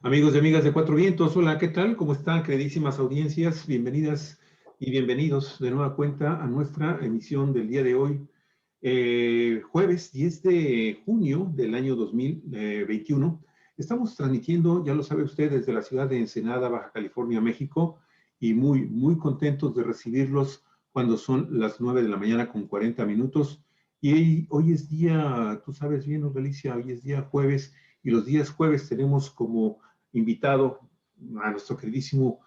Amigos y amigas de Cuatro Vientos, hola, ¿qué tal? ¿Cómo están, queridísimas audiencias? Bienvenidas y bienvenidos de nueva cuenta a nuestra emisión del día de hoy, jueves 10 de junio del año 2021. Estamos transmitiendo, ya lo sabe usted, desde la ciudad de Ensenada, Baja California, México, y muy contentos de recibirlos cuando son las 9 de la mañana con 40 minutos. Y hoy es día, tú sabes bien, Galicia, hoy es día jueves, y los días jueves tenemos como invitado a nuestro queridísimo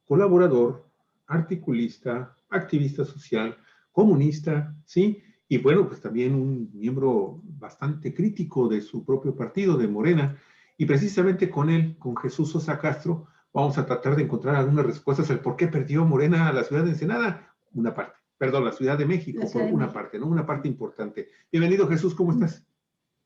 colaborador, articulista, activista social, comunista, ¿sí? Y bueno, pues también un miembro bastante crítico de su propio partido, de Morena. Y precisamente con él, con Jesús Sosa Castro, vamos a tratar de encontrar algunas respuestas al por qué perdió Morena a la ciudad de Ensenada, una parte. Perdón, la Ciudad de México, por una parte, ¿no? Una parte importante. Bienvenido, Jesús, ¿cómo estás?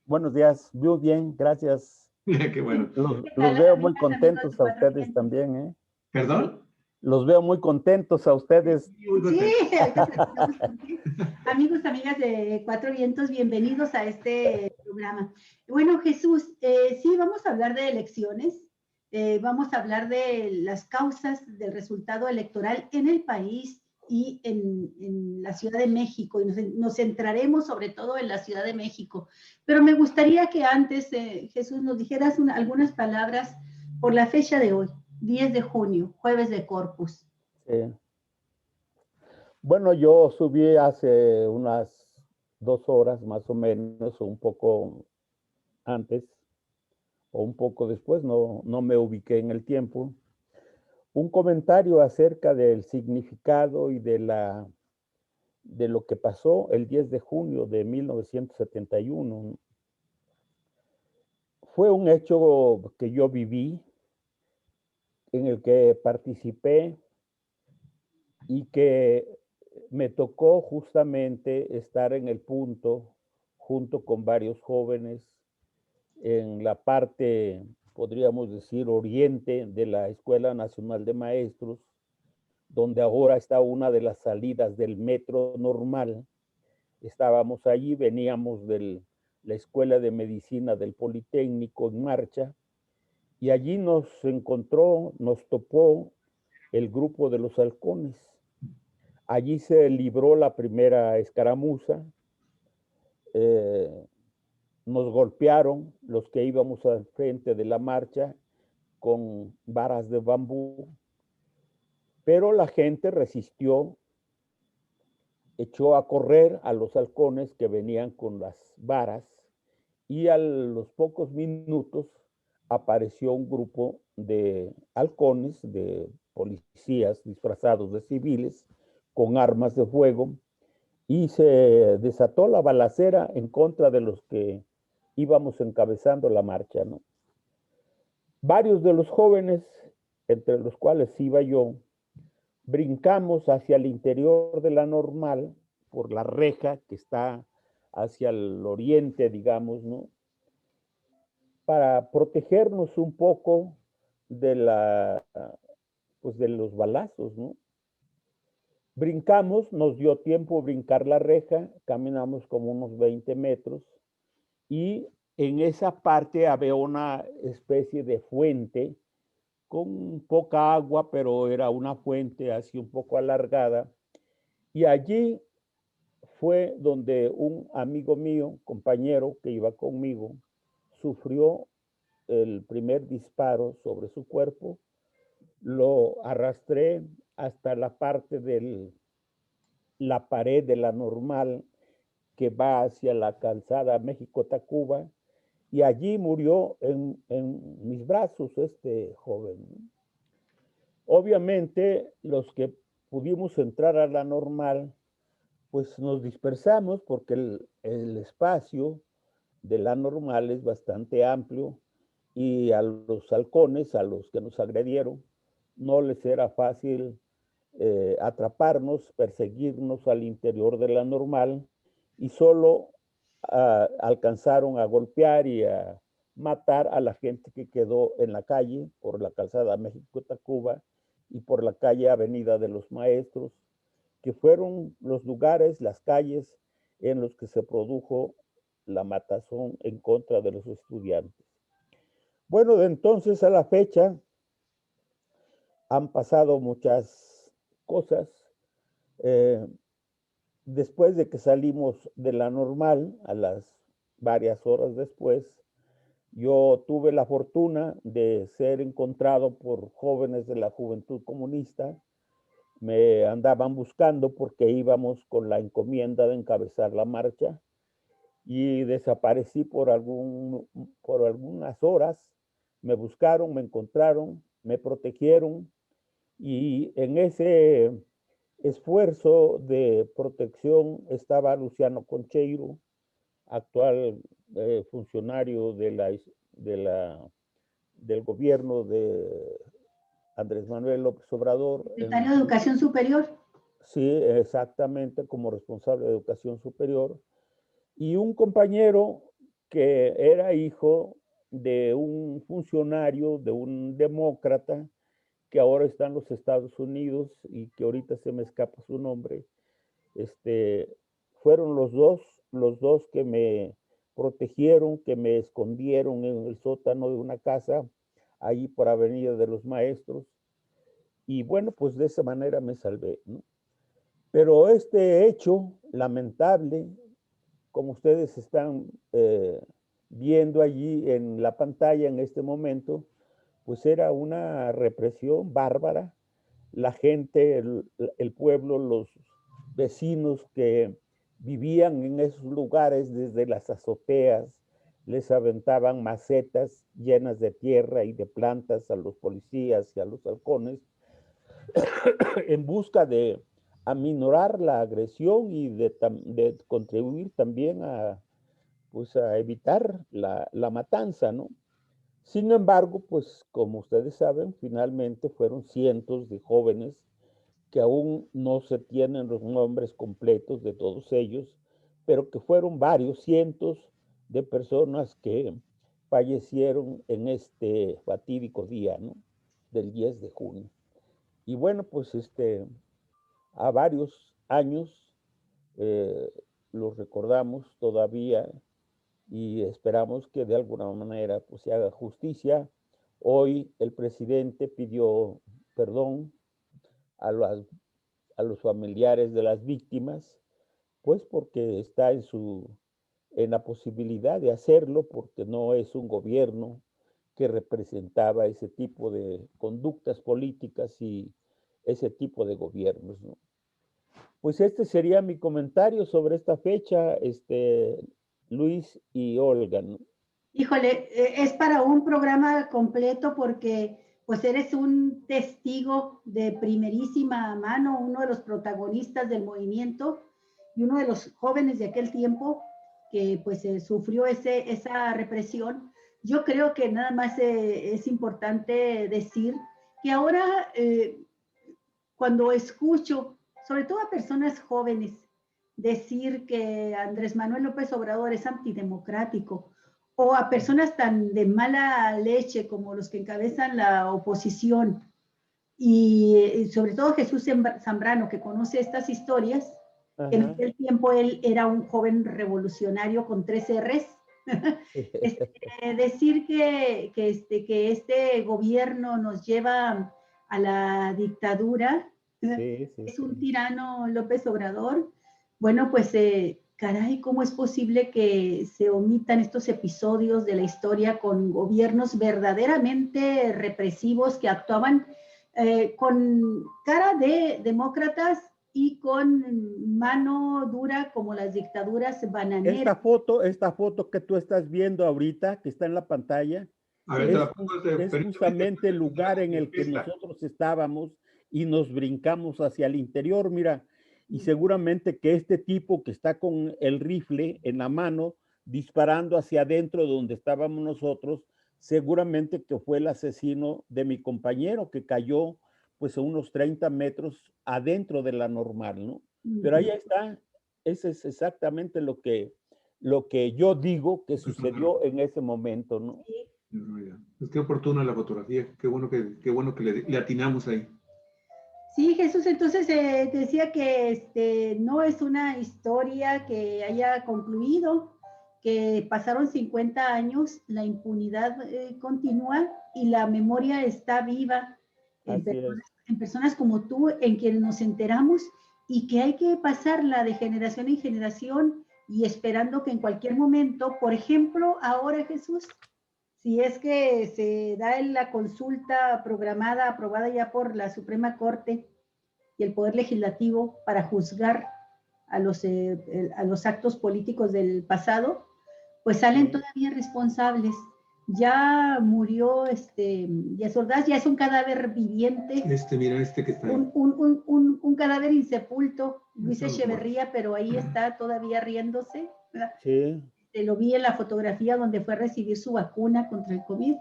Buenos días, muy bien, gracias. Qué bueno. Los veo muy contentos a ustedes también, ¿eh? ¿Perdón? Los veo muy contentos a ustedes. Sí, ahorita platicamos contigo. Amigos, amigas de Cuatro Vientos, bienvenidos a este programa. Bueno, Jesús, sí, vamos a hablar de elecciones, vamos a hablar de las causas del resultado electoral en el país y en la Ciudad de México, y nos centraremos sobre todo en la Ciudad de México. Pero me gustaría que antes, Jesús, nos dijeras algunas palabras por la fecha de hoy, 10 de junio, jueves de Corpus. Bueno, yo subí hace unas 2 horas más o menos, o un poco antes, o un poco después, no me ubiqué en el tiempo, un comentario acerca del significado y de lo que pasó el 10 de junio de 1971. Fue un hecho que yo viví, en el que participé y que me tocó justamente estar en el punto, junto con varios jóvenes, en la parte, podríamos decir, oriente de la Escuela Nacional de Maestros, donde ahora está una de las salidas del metro normal. Estábamos allí, veníamos de la Escuela de Medicina del Politécnico en marcha, y allí nos topó el grupo de los halcones. Allí se libró la primera escaramuza. Nos golpearon los que íbamos al frente de la marcha con varas de bambú, pero la gente resistió, echó a correr a los halcones que venían con las varas, y a los pocos minutos apareció un grupo de halcones, de policías disfrazados de civiles, con armas de fuego, y se desató la balacera en contra de los que íbamos encabezando la marcha, ¿no? Varios de los jóvenes, entre los cuales iba yo, brincamos hacia el interior de la normal por la reja que está hacia el oriente, digamos, ¿no? Para protegernos un poco de pues de los balazos, ¿no? Brincamos, nos dio tiempo brincar la reja, caminamos como unos 20 metros, y en esa parte había una especie de fuente con poca agua, pero era una fuente así un poco alargada, y allí fue donde un amigo mío, compañero que iba conmigo, sufrió el primer disparo sobre su cuerpo. Lo arrastré hasta la parte de la pared de la normal que va hacia la calzada México-Tacuba, y allí murió en mis brazos este joven. Obviamente, los que pudimos entrar a la normal, pues nos dispersamos porque el espacio de la normal es bastante amplio, y a los halcones, a los que nos agredieron, no les era fácil atraparnos, perseguirnos al interior de la normal, y solo alcanzaron a golpear y a matar a la gente que quedó en la calle por la calzada México-Tacuba y por la calle Avenida de los Maestros, que fueron los lugares, las calles en los que se produjo la matazón en contra de los estudiantes. Bueno, de entonces a la fecha han pasado muchas cosas. Eh, Después de que salimos de la normal, a las varias horas después, yo tuve la fortuna de ser encontrado por jóvenes de la Juventud Comunista. Me andaban buscando porque íbamos con la encomienda de encabezar la marcha y desaparecí por algunas horas. Me buscaron, me encontraron, me protegieron y en ese esfuerzo de protección estaba Luciano Concheiro, actual funcionario de la, del gobierno de Andrés Manuel López Obrador. Secretario de Educación Superior. Sí, exactamente, como responsable de educación superior. Y un compañero que era hijo de un funcionario, de un demócrata, que ahora está en los Estados Unidos y que ahorita se me escapa su nombre. Fueron los dos que me protegieron, que me escondieron en el sótano de una casa, ahí por Avenida de los Maestros. Y bueno, pues de esa manera me salvé, ¿no? Pero este hecho lamentable, como ustedes están viendo allí en la pantalla en este momento, pues era una represión bárbara. La gente, el pueblo, los vecinos que vivían en esos lugares desde las azoteas, les aventaban macetas llenas de tierra y de plantas a los policías y a los halcones en busca de aminorar la agresión y de contribuir también a, pues, a evitar la matanza, ¿no? Sin embargo, pues como ustedes saben, finalmente fueron cientos de jóvenes que aún no se tienen los nombres completos de todos ellos, pero que fueron varios cientos de personas que fallecieron en este fatídico día, ¿no? Del 10 de junio. Y bueno, pues a varios años eh, los recordamos todavía y esperamos que de alguna manera pues se haga justicia. Hoy el presidente pidió perdón a, las, a los familiares de las víctimas, pues porque está en la posibilidad de hacerlo, porque no es un gobierno que representaba ese tipo de conductas políticas y ese tipo de gobiernos, ¿no? Pues este sería mi comentario sobre esta fecha, Luis y Olga, ¿no? Híjole, es para un programa completo porque pues eres un testigo de primerísima mano, uno de los protagonistas del movimiento y uno de los jóvenes de aquel tiempo que pues sufrió esa represión. Yo creo que nada más es importante decir que ahora cuando escucho, sobre todo a personas jóvenes, decir que Andrés Manuel López Obrador es antidemocrático, o a personas tan de mala leche como los que encabezan la oposición, y sobre todo Jesús Zambrano, que conoce estas historias, que en Ajá. aquel tiempo él era un joven revolucionario con 3 R's. Decir que este gobierno nos lleva a la dictadura, Sí, sí, es un sí. tirano López Obrador. Bueno, pues caray, ¿cómo es posible que se omitan estos episodios de la historia con gobiernos verdaderamente represivos que actuaban con cara de demócratas y con mano dura como las dictaduras bananeras? Esta foto que tú estás viendo ahorita, que está en la pantalla, A ver, te la es, pongo, es justamente el lugar en el que nosotros estábamos y nos brincamos hacia el interior, mira, y seguramente que este tipo que está con el rifle en la mano, disparando hacia adentro donde estábamos nosotros, seguramente que fue el asesino de mi compañero que cayó pues a unos 30 metros adentro de la normal, ¿no? Pero ahí está, ese es exactamente lo que yo digo que sucedió en ese momento, ¿no? Pues qué oportuna la fotografía, qué bueno que le atinamos ahí. Sí, Jesús, entonces decía que no es una historia que haya concluido, que pasaron 50 años, la impunidad continúa y la memoria está viva en personas como tú, en quienes nos enteramos, y que hay que pasarla de generación en generación y esperando que en cualquier momento, por ejemplo, ahora, Jesús, si es que se da la consulta programada, aprobada ya por la Suprema Corte y el Poder Legislativo para juzgar a los actos políticos del pasado, pues salen todavía responsables. Ya murió Díaz Ordaz, ya es un cadáver viviente. Mira, que está ahí. Un cadáver insepulto, Luis Echeverría, pero ahí está todavía riéndose, ¿verdad? Sí. Lo vi en la fotografía donde fue a recibir su vacuna contra el COVID.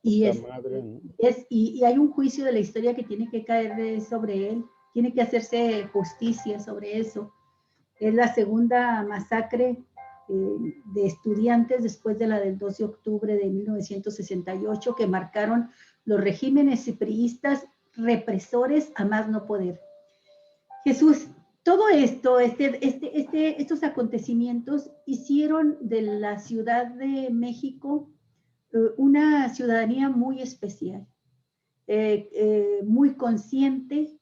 Y hay un juicio de la historia que tiene que caer sobre él, tiene que hacerse justicia sobre eso. Es la segunda masacre de estudiantes después de la del 2 de octubre de 1968 que marcaron los regímenes priistas represores a más no poder. Jesús, todo esto, estos acontecimientos hicieron de la Ciudad de México una ciudadanía muy especial, muy consciente,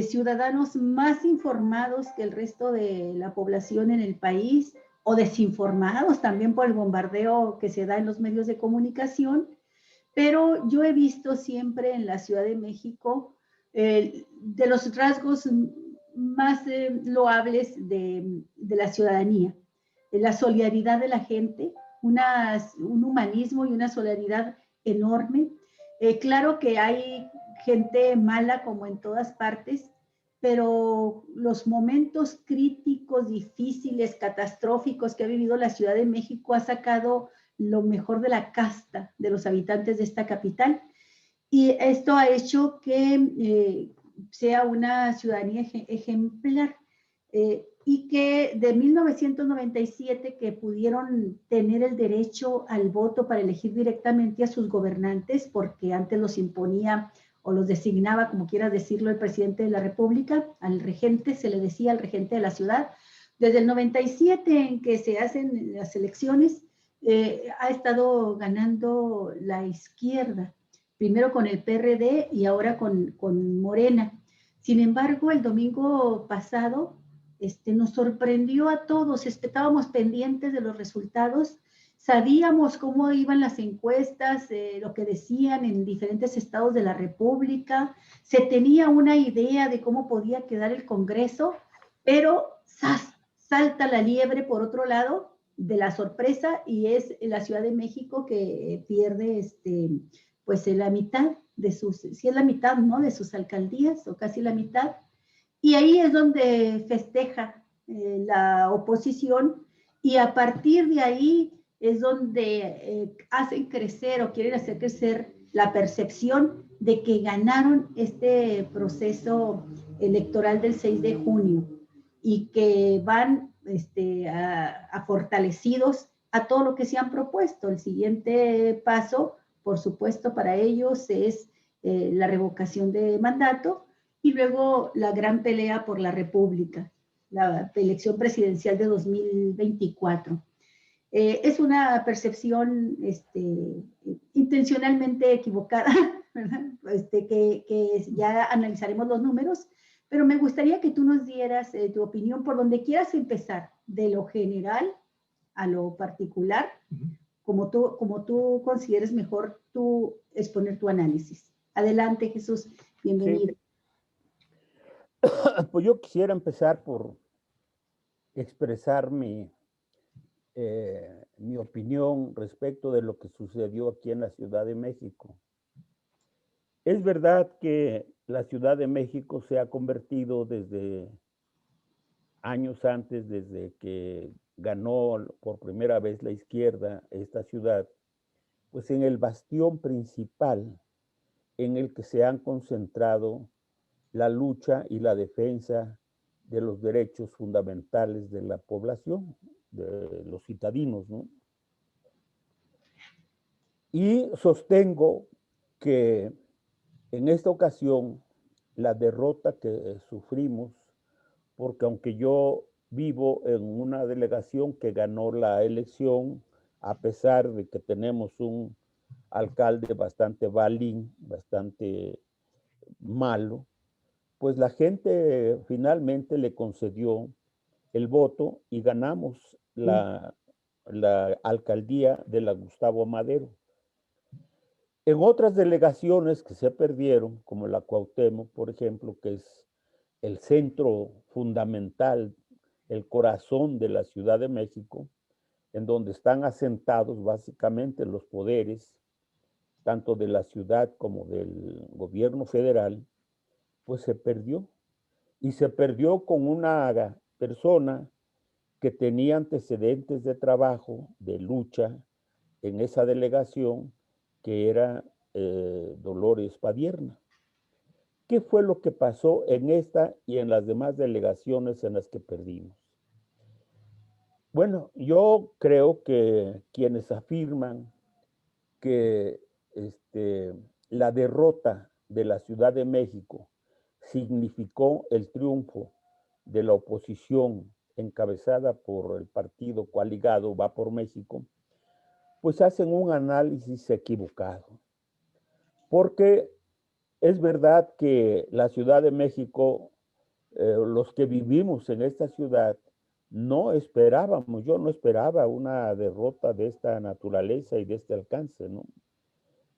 ciudadanos más informados que el resto de la población en el país, o desinformados también por el bombardeo que se da en los medios de comunicación, pero yo he visto siempre en la Ciudad de México de los rasgos más loables de la ciudadanía, la solidaridad de la gente, un humanismo y una solidaridad enorme. Claro que hay gente mala como en todas partes, pero los momentos críticos, difíciles, catastróficos que ha vivido la Ciudad de México ha sacado lo mejor de la casta de los habitantes de esta capital, y esto ha hecho que sea una ciudadanía ejemplar, y que de 1997 que pudieron tener el derecho al voto para elegir directamente a sus gobernantes, porque antes los imponía o los designaba, como quiera decirlo, el presidente de la República, al regente, se le decía al regente de la ciudad. Desde el 97 en que se hacen las elecciones, ha estado ganando la izquierda, primero con el PRD y ahora con Morena. Sin embargo, el domingo pasado nos sorprendió a todos, estábamos pendientes de los resultados, sabíamos cómo iban las encuestas, lo que decían en diferentes estados de la República, se tenía una idea de cómo podía quedar el Congreso, pero ¡zas!, salta la liebre por otro lado de la sorpresa, y es la Ciudad de México que pierde pues la mitad de sus, si es la mitad, ¿no?, de sus alcaldías, o casi la mitad. Y ahí es donde festeja la oposición, y a partir de ahí es donde hacen crecer o quieren hacer crecer la percepción de que ganaron este proceso electoral del 6 de junio y que van a fortalecidos a todo lo que se han propuesto. El siguiente paso, por supuesto, para ellos es la revocación de mandato, y luego la gran pelea por la República, la elección presidencial de 2024. Es una percepción intencionalmente equivocada, ¿verdad? Que ya analizaremos los números, pero me gustaría que tú nos dieras tu opinión por donde quieras empezar, de lo general a lo particular, como tú consideres mejor tú exponer tu análisis. Adelante, Jesús, bienvenido. Sí. Pues yo quisiera empezar por expresar mi opinión respecto de lo que sucedió aquí en la Ciudad de México. Es verdad que la Ciudad de México se ha convertido desde años antes, desde que ganó por primera vez la izquierda esta ciudad, pues en el bastión principal en el que se han concentrado la lucha y la defensa de los derechos fundamentales de la población, de los citadinos, ¿no? Y sostengo que en esta ocasión la derrota que sufrimos, porque aunque yo vivo en una delegación que ganó la elección, a pesar de que tenemos un alcalde bastante balín, bastante malo, pues la gente finalmente le concedió el voto y ganamos la alcaldía de la Gustavo Madero. En otras delegaciones que se perdieron, como la Cuauhtémoc, por ejemplo, que es el centro fundamental, el corazón de la Ciudad de México, en donde están asentados básicamente los poderes, tanto de la ciudad como del gobierno federal, pues se perdió. Y se perdió con una persona que tenía antecedentes de trabajo, de lucha en esa delegación, que era Dolores Padierna. ¿Qué fue lo que pasó en esta y en las demás delegaciones en las que perdimos? Bueno, yo creo que quienes afirman que la derrota de la Ciudad de México significó el triunfo de la oposición encabezada por el partido coaligado Va por México, pues hacen un análisis equivocado. Porque es verdad que la Ciudad de México, los que vivimos en esta ciudad, no esperábamos, yo no esperaba una derrota de esta naturaleza y de este alcance, ¿no?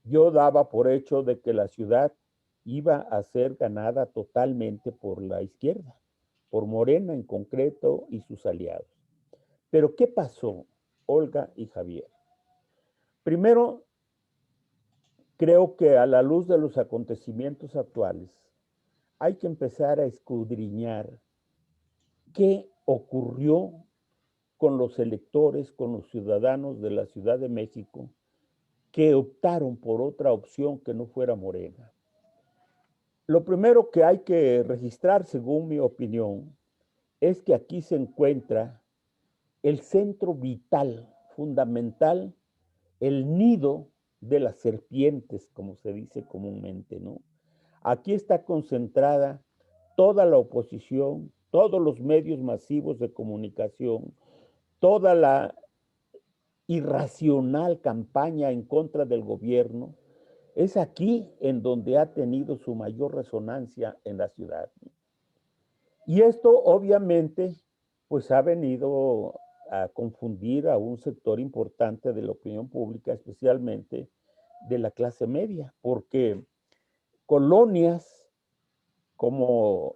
Yo daba por hecho de que la ciudad iba a ser ganada totalmente por la izquierda, por Morena en concreto y sus aliados. Pero ¿qué pasó, Olga y Javier? Primero, creo que a la luz de los acontecimientos actuales, hay que empezar a escudriñar qué ocurrió con los electores, con los ciudadanos de la Ciudad de México, que optaron por otra opción que no fuera Morena. Lo primero que hay que registrar, según mi opinión, es que aquí se encuentra el centro vital, fundamental, el nido de las serpientes, como se dice comúnmente, ¿no? Aquí está concentrada toda la oposición, todos los medios masivos de comunicación, toda la irracional campaña en contra del gobierno. Es aquí en donde ha tenido su mayor resonancia en la ciudad. Y esto obviamente pues ha venido a confundir a un sector importante de la opinión pública, especialmente de la clase media, porque colonias como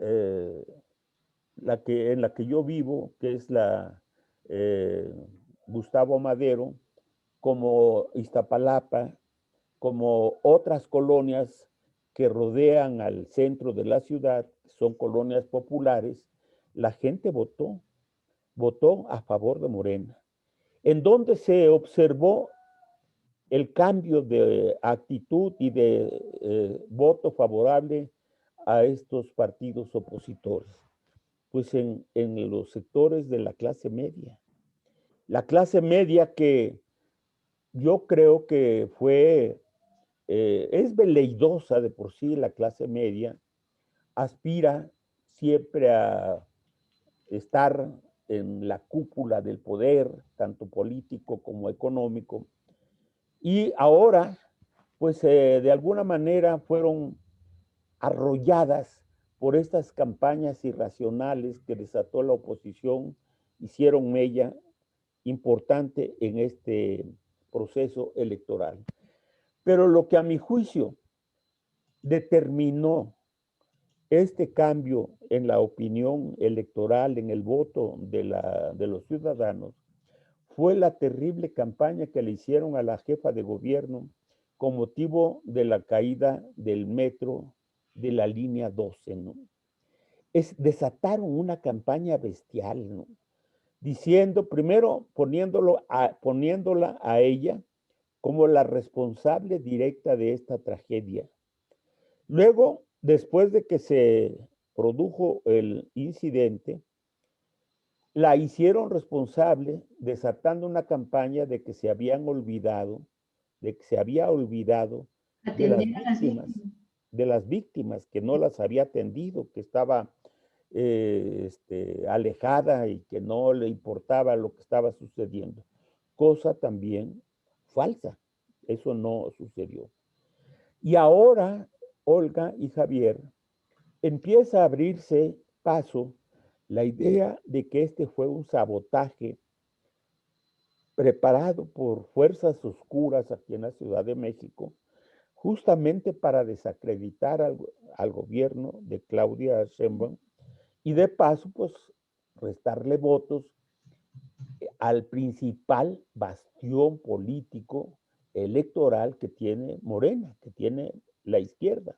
en la que yo vivo, que es la Gustavo Madero, como Iztapalapa, como otras colonias que rodean al centro de la ciudad, son colonias populares, la gente votó a favor de Morena, en donde se observó el cambio de actitud y de voto favorable a estos partidos opositores, pues en los sectores de la clase media. La clase media que yo creo que es veleidosa de por sí. La clase media aspira siempre a estar en la cúpula del poder, tanto político como económico, y ahora, pues de alguna manera fueron arrolladas por estas campañas irracionales que desató la oposición, hicieron mella importante en este proceso electoral. Pero lo que a mi juicio determinó este cambio en la opinión electoral, en el voto de los ciudadanos, fue la terrible campaña que le hicieron a la jefa de gobierno con motivo de la caída del metro de la línea 12, ¿no? Desataron una campaña bestial, ¿no? Diciendo, primero poniéndola a ella como la responsable directa de esta tragedia. Luego, después de que se produjo el incidente, la hicieron responsable desatando una campaña de que se habían olvidado, de las víctimas, que no las había atendido, que estaba alejada y que no le importaba lo que estaba sucediendo. Cosa también falsa. Eso no sucedió. Y ahora, Olga y Javier, empieza a abrirse paso la idea de que este fue un sabotaje preparado por fuerzas oscuras aquí en la Ciudad de México, justamente para desacreditar al gobierno de Claudia Sheinbaum y de paso, pues, restarle votos al principal bastión político electoral que tiene Morena, que tiene la izquierda.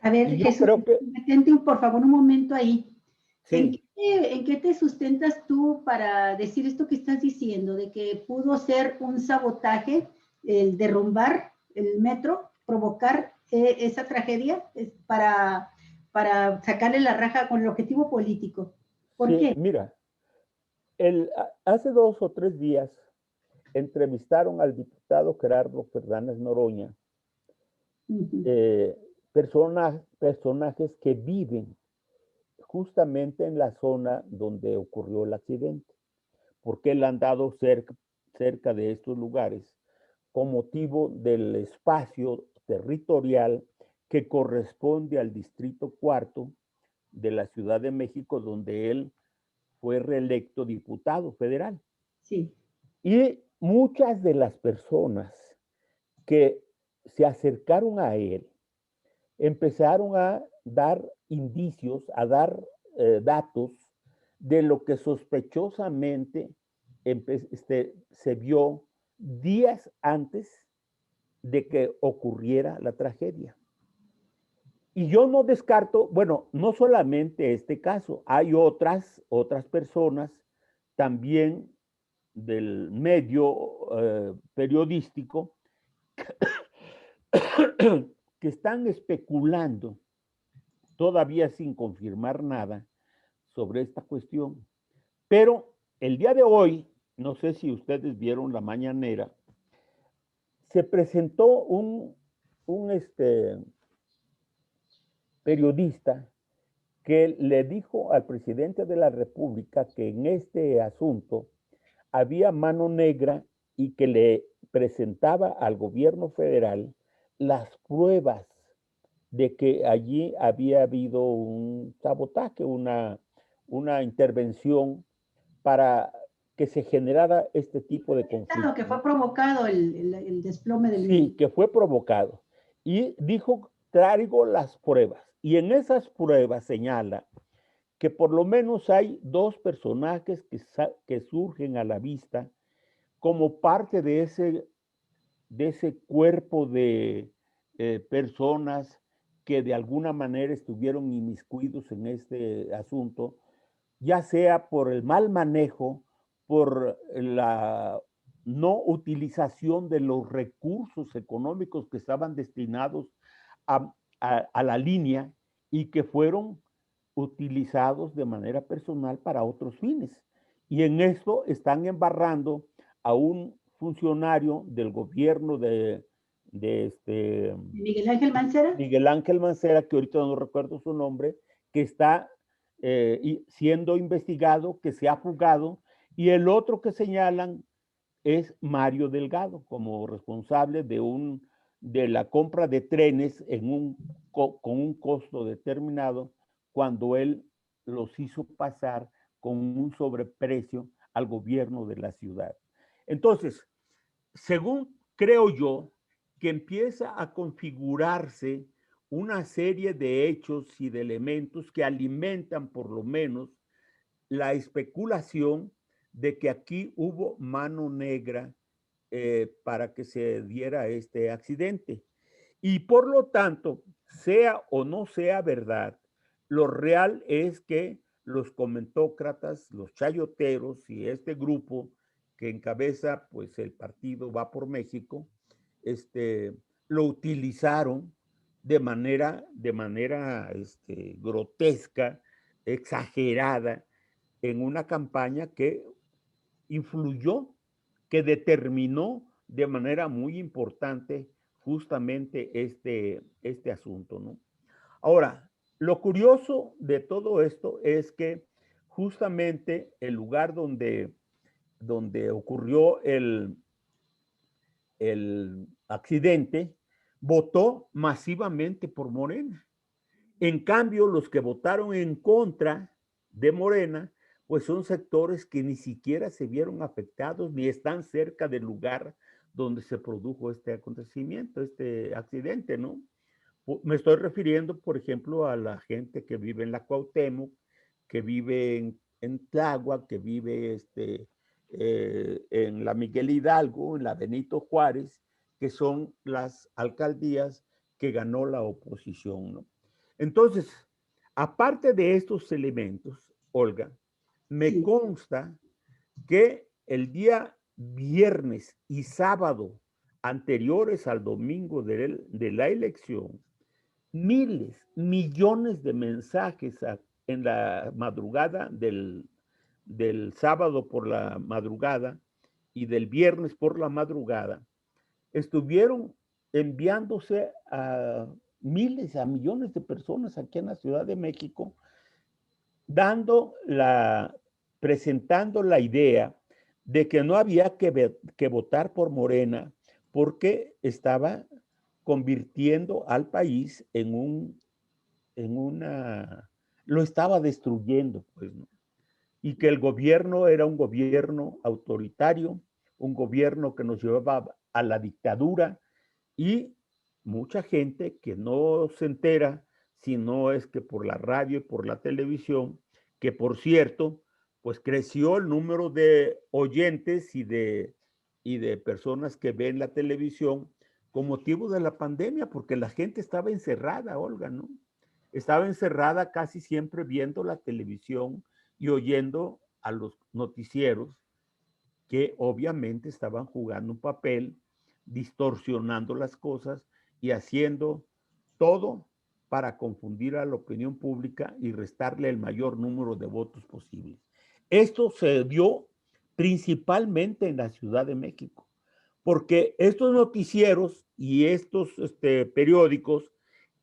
A ver, Y yo Jesús, creo que detente por favor un momento ahí. sí. ¿En qué te sustentas tú para decir esto que estás diciendo, de que pudo ser un sabotaje, el derrumbar el metro, provocar esa tragedia para sacarle la raja con el objetivo político? ¿Por Sí, qué? mira, hace 2 o 3 días entrevistaron al diputado Gerardo Fernández Noroña, personajes que viven justamente en la zona donde ocurrió el accidente, porque él ha andado cerca de estos lugares con motivo del espacio territorial que corresponde al Distrito Cuarto de la Ciudad de México, donde él fue reelecto diputado federal. Sí. Y muchas de las personas que se acercaron a él empezaron a dar indicios, a dar datos de lo que sospechosamente se vio días antes de que ocurriera la tragedia. Y yo no descarto, bueno, no solamente este caso, hay otras personas también del medio periodístico que están especulando, todavía sin confirmar nada, sobre esta cuestión. Pero el día de hoy, no sé si ustedes vieron la mañanera, se presentó un periodista que le dijo al presidente de la República que en este asunto había mano negra y que le presentaba al gobierno federal las pruebas de que allí había habido un sabotaje, una intervención para que se generara este tipo de conflicto, Que fue ¿no? provocado el desplome Sí, que fue provocado. Y dijo, traigo las pruebas. Y en esas pruebas señala que por lo menos hay 2 personajes que surgen a la vista como parte de ese cuerpo de personas que de alguna manera estuvieron inmiscuidos en este asunto, ya sea por el mal manejo, por la no utilización de los recursos económicos que estaban destinados a la línea y que fueron utilizados de manera personal para otros fines. Y en esto están embarrando a un funcionario del gobierno de Miguel Ángel Mancera. Miguel Ángel Mancera, que ahorita no recuerdo su nombre, que está siendo investigado, que se ha fugado, y el otro que señalan es Mario Delgado, como responsable de la compra de trenes con un costo determinado, cuando él los hizo pasar con un sobreprecio al gobierno de la ciudad. Entonces, según creo yo, que empieza a configurarse una serie de hechos y de elementos que alimentan por lo menos la especulación de que aquí hubo mano negra para que se diera este accidente. Y por lo tanto, sea o no sea verdad, lo real es que los comentócratas, los chayoteros y este grupo que encabeza pues el partido Va por México, lo utilizaron de manera grotesca, exagerada, en una campaña que influyó, que determinó de manera muy importante justamente este asunto, ¿no? Ahora, lo curioso de todo esto es que justamente el lugar donde ocurrió el accidente votó masivamente por Morena. En cambio, los que votaron en contra de Morena, pues son sectores que ni siquiera se vieron afectados ni están cerca del lugar donde se produjo este acontecimiento, este accidente, ¿no? Me estoy refiriendo, por ejemplo, a la gente que vive en la Cuauhtémoc, que vive en Tláhuac, que vive en la Miguel Hidalgo, en la Benito Juárez, que son las alcaldías que ganó la oposición, ¿no? Entonces, aparte de estos elementos, Olga, me consta que el día viernes y sábado anteriores al domingo de la elección, miles, millones de mensajes en la madrugada del sábado por la madrugada y del viernes por la madrugada, estuvieron enviándose a miles, a millones de personas aquí en la Ciudad de México, presentando la idea de que no había que votar por Morena porque estaba convirtiendo al país lo estaba destruyendo, pues, ¿no? Y que el gobierno era un gobierno autoritario, un gobierno que nos llevaba a la dictadura, y mucha gente que no se entera, si no es que por la radio y por la televisión, que por cierto, pues creció el número de oyentes y de personas que ven la televisión con motivo de la pandemia, porque la gente estaba encerrada, Olga, ¿no? Estaba encerrada casi siempre viendo la televisión y oyendo a los noticieros que obviamente estaban jugando un papel, distorsionando las cosas y haciendo todo para confundir a la opinión pública y restarle el mayor número de votos posible. Esto se dio principalmente en la Ciudad de México, porque estos noticieros y estos periódicos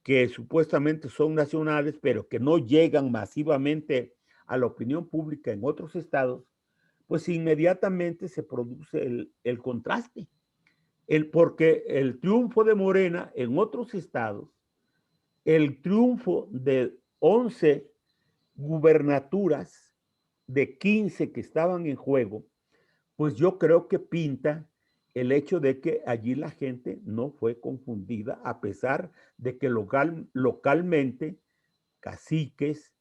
que supuestamente son nacionales, pero que no llegan masivamente a la opinión pública en otros estados, pues inmediatamente se produce el contraste. Porque el triunfo de Morena en otros estados, el triunfo de 11 gubernaturas de 15 que estaban en juego, pues yo creo que pinta el hecho de que allí la gente no fue confundida, a pesar de que localmente caciques,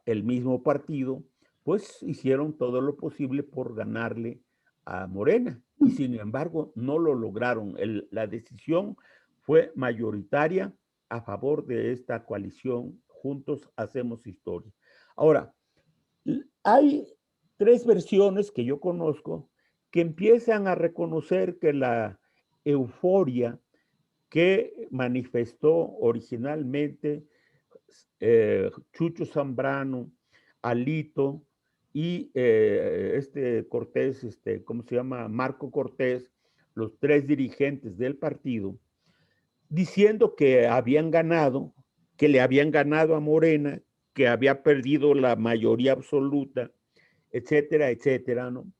el mismo partido, pues hicieron todo lo posible por ganarle a Morena. Y sin embargo, no lo lograron. La decisión fue mayoritaria a favor de esta coalición. Juntos hacemos historia. Ahora, hay tres versiones que yo conozco que empiezan a reconocer que la euforia que manifestó originalmente Chucho Zambrano, Alito y Cortés, ¿cómo se llama? Marco Cortés, los tres dirigentes del partido, diciendo que habían ganado, que le habían ganado a Morena, que había perdido la mayoría absoluta, etcétera, etcétera, ¿no?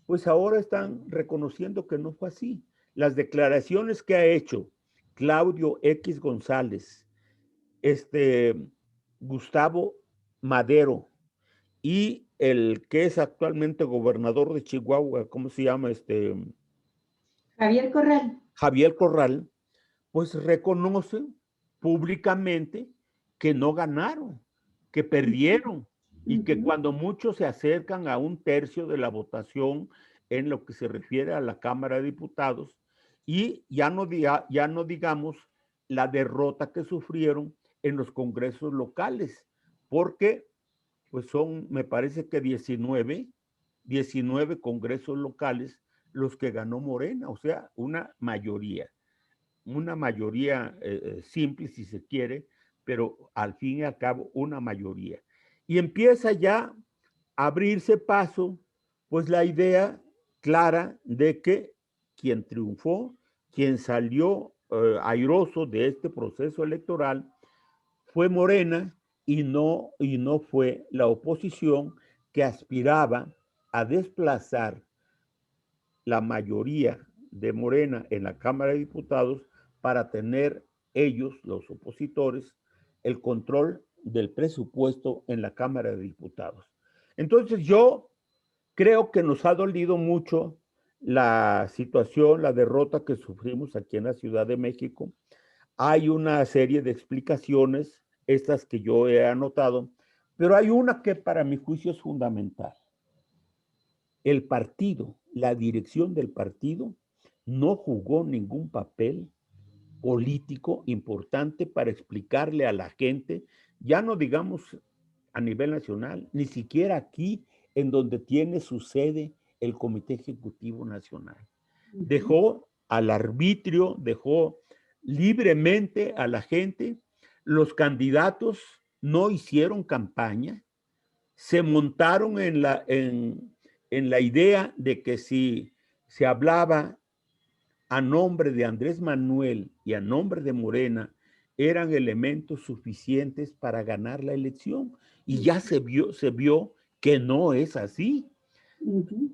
Pues ahora están reconociendo que no fue así. Las declaraciones que ha hecho Claudio X González, Gustavo Madero y el que es actualmente gobernador de Chihuahua, ¿cómo se llama? Javier Corral. Javier Corral, pues reconocen públicamente que no ganaron, que perdieron y que cuando muchos se acercan a un tercio de la votación en lo que se refiere a la Cámara de Diputados, y ya no digamos la derrota que sufrieron en los congresos locales, porque pues son, me parece que 19 congresos locales los que ganó Morena, o sea, una mayoría simple si se quiere, pero al fin y al cabo una mayoría. Y empieza ya a abrirse paso, pues la idea clara de que quien triunfó, quien salió airoso de este proceso electoral, fue Morena y no fue la oposición que aspiraba a desplazar la mayoría de Morena en la Cámara de Diputados para tener ellos, los opositores, el control del presupuesto en la Cámara de Diputados. Entonces yo creo que nos ha dolido mucho la situación, la derrota que sufrimos aquí en la Ciudad de México. Hay una serie de explicaciones, estas que yo he anotado, pero hay una que para mi juicio es fundamental. El partido, la dirección del partido, no jugó ningún papel político importante para explicarle a la gente, ya no digamos a nivel nacional, ni siquiera aquí en donde tiene su sede el Comité Ejecutivo Nacional. Dejó al arbitrio, dejó libremente a la gente. Los candidatos no hicieron campaña, se montaron en la idea de que si se hablaba a nombre de Andrés Manuel y a nombre de Morena, eran elementos suficientes para ganar la elección. Y ya se vio que no es así.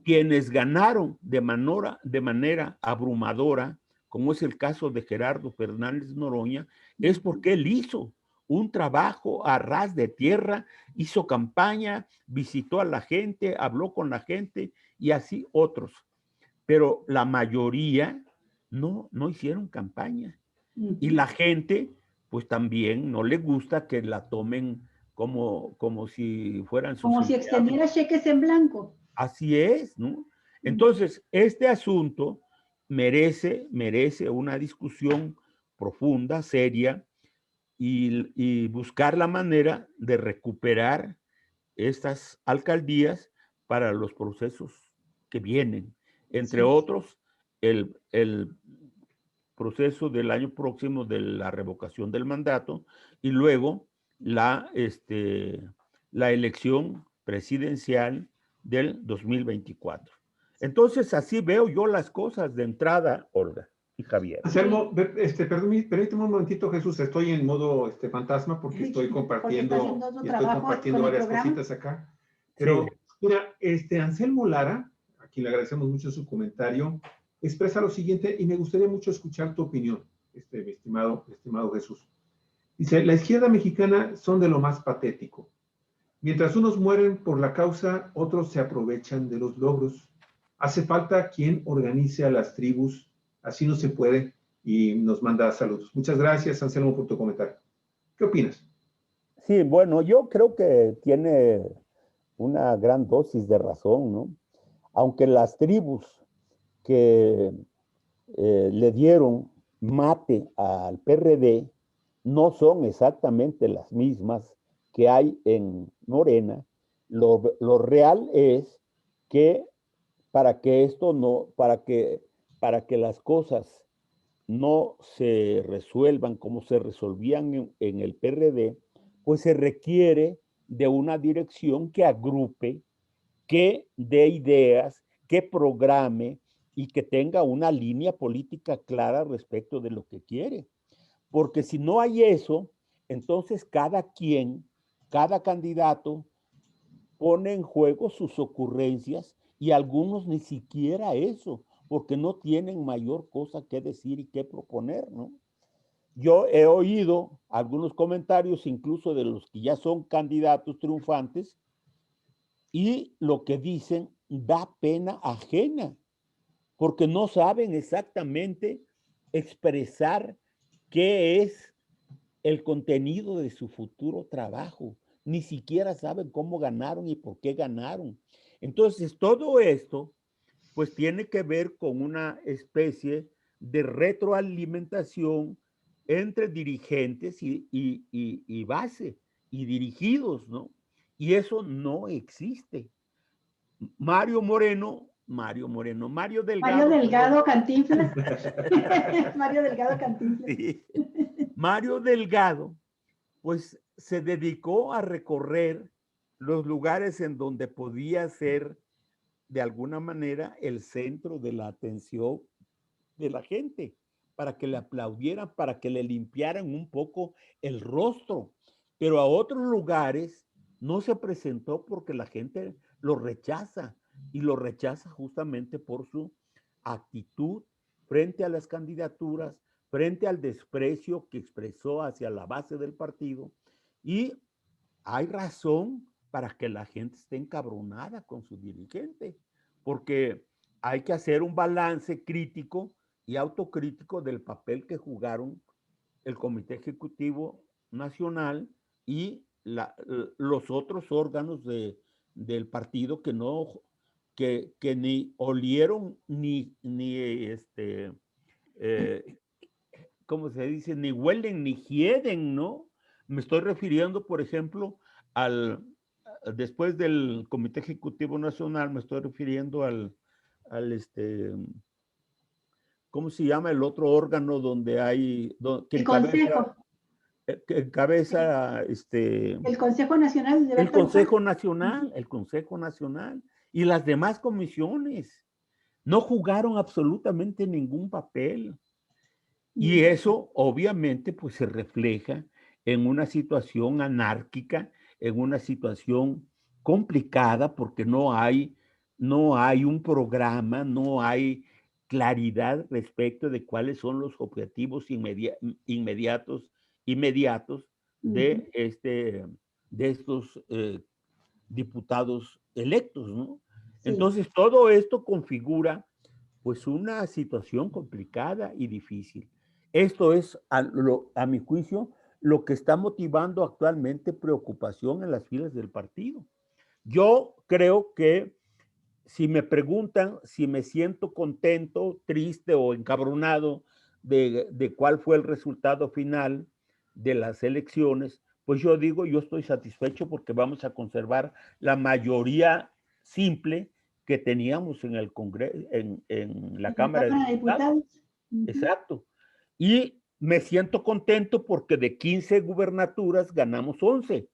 Quienes ganaron de manera abrumadora, como es el caso de Gerardo Fernández Noroña, es porque él hizo un trabajo a ras de tierra, hizo campaña, visitó a la gente, habló con la gente y así otros. Pero la mayoría no hicieron campaña. Y la gente, pues también no le gusta que la tomen como si fueran sus como si extendiera cheques en blanco. Así es, ¿no? Entonces, este asunto merece una discusión profunda, seria, y buscar la manera de recuperar estas alcaldías para los procesos que vienen. Entre otros, el proceso del año próximo de la revocación del mandato y luego la elección presidencial del 2024. Entonces, así veo yo las cosas de entrada, Olga y Javier. Anselmo, permíteme un momentito, Jesús, estoy en modo fantasma porque estoy compartiendo, varias cositas acá. Pero, sí. Mira, Anselmo Lara, a quien le agradecemos mucho su comentario, expresa lo siguiente y me gustaría mucho escuchar tu opinión, mi estimado Jesús. Dice, la izquierda mexicana son de lo más patético. Mientras unos mueren por la causa, otros se aprovechan de los logros. Hace falta quien organice a las tribus, así no se puede, y nos manda saludos. Muchas gracias, Anselmo, por tu comentario. ¿Qué opinas? Sí, bueno, yo creo que tiene una gran dosis de razón, ¿no? Aunque las tribus que le dieron mate al PRD no son exactamente las mismas que hay en Morena. Lo real es que para que las cosas no se resuelvan como se resolvían en el PRD, pues se requiere de una dirección que agrupe, que dé ideas, que programe y que tenga una línea política clara respecto de lo que quiere. Porque si no hay eso, entonces cada candidato pone en juego sus ocurrencias y algunos ni siquiera eso, porque no tienen mayor cosa que decir y que proponer, ¿no? Yo he oído algunos comentarios, incluso de los que ya son candidatos triunfantes, y lo que dicen da pena ajena, porque no saben exactamente expresar qué es el contenido de su futuro trabajo. Ni siquiera saben cómo ganaron y por qué ganaron. Entonces, todo esto, pues tiene que ver con una especie de retroalimentación entre dirigentes y base, y dirigidos, ¿no? Y eso no existe. Mario Delgado Cantinflas. Mario Delgado Cantinflas. Sí. Mario Delgado, pues se dedicó a recorrer los lugares en donde podía ser de alguna manera el centro de la atención de la gente, para que le aplaudieran, para que le limpiaran un poco el rostro. pero a otros lugares no se presentó porque la gente lo rechaza, y lo rechaza justamente por su actitud frente a las candidaturas, frente al desprecio que expresó hacia la base del partido, y hay razón para que la gente esté encabronada con su dirigente, porque hay que hacer un balance crítico y autocrítico del papel que jugaron el Comité Ejecutivo Nacional y los otros órganos del partido que no, que ni olieron eh, ¿cómo se dice? Ni huelen ni hieden, ¿no? Me estoy refiriendo, por ejemplo, después del Comité Ejecutivo Nacional, me estoy refiriendo al ¿cómo se llama el otro órgano donde hay, que El encabeza, Consejo. que encabeza El Consejo Nacional de el Derecho Humano. Consejo Nacional, y las demás comisiones no jugaron absolutamente ningún papel. Y eso obviamente pues se refleja en una situación anárquica, en una situación complicada porque no hay un programa, no hay claridad respecto de cuáles son los objetivos inmediatos de, de estos diputados electos, ¿no? Sí. Entonces todo esto configura pues una situación complicada y difícil. Esto es, a mi juicio, lo que está motivando actualmente preocupación en las filas del partido. Yo creo que si me preguntan si me siento contento, triste o encabronado de cuál fue el resultado final de las elecciones, pues yo digo, yo estoy satisfecho porque vamos a conservar la mayoría simple que teníamos en el Congreso, en la Cámara de Diputados. Exacto. Y me siento contento porque de 15 gubernaturas ganamos 11,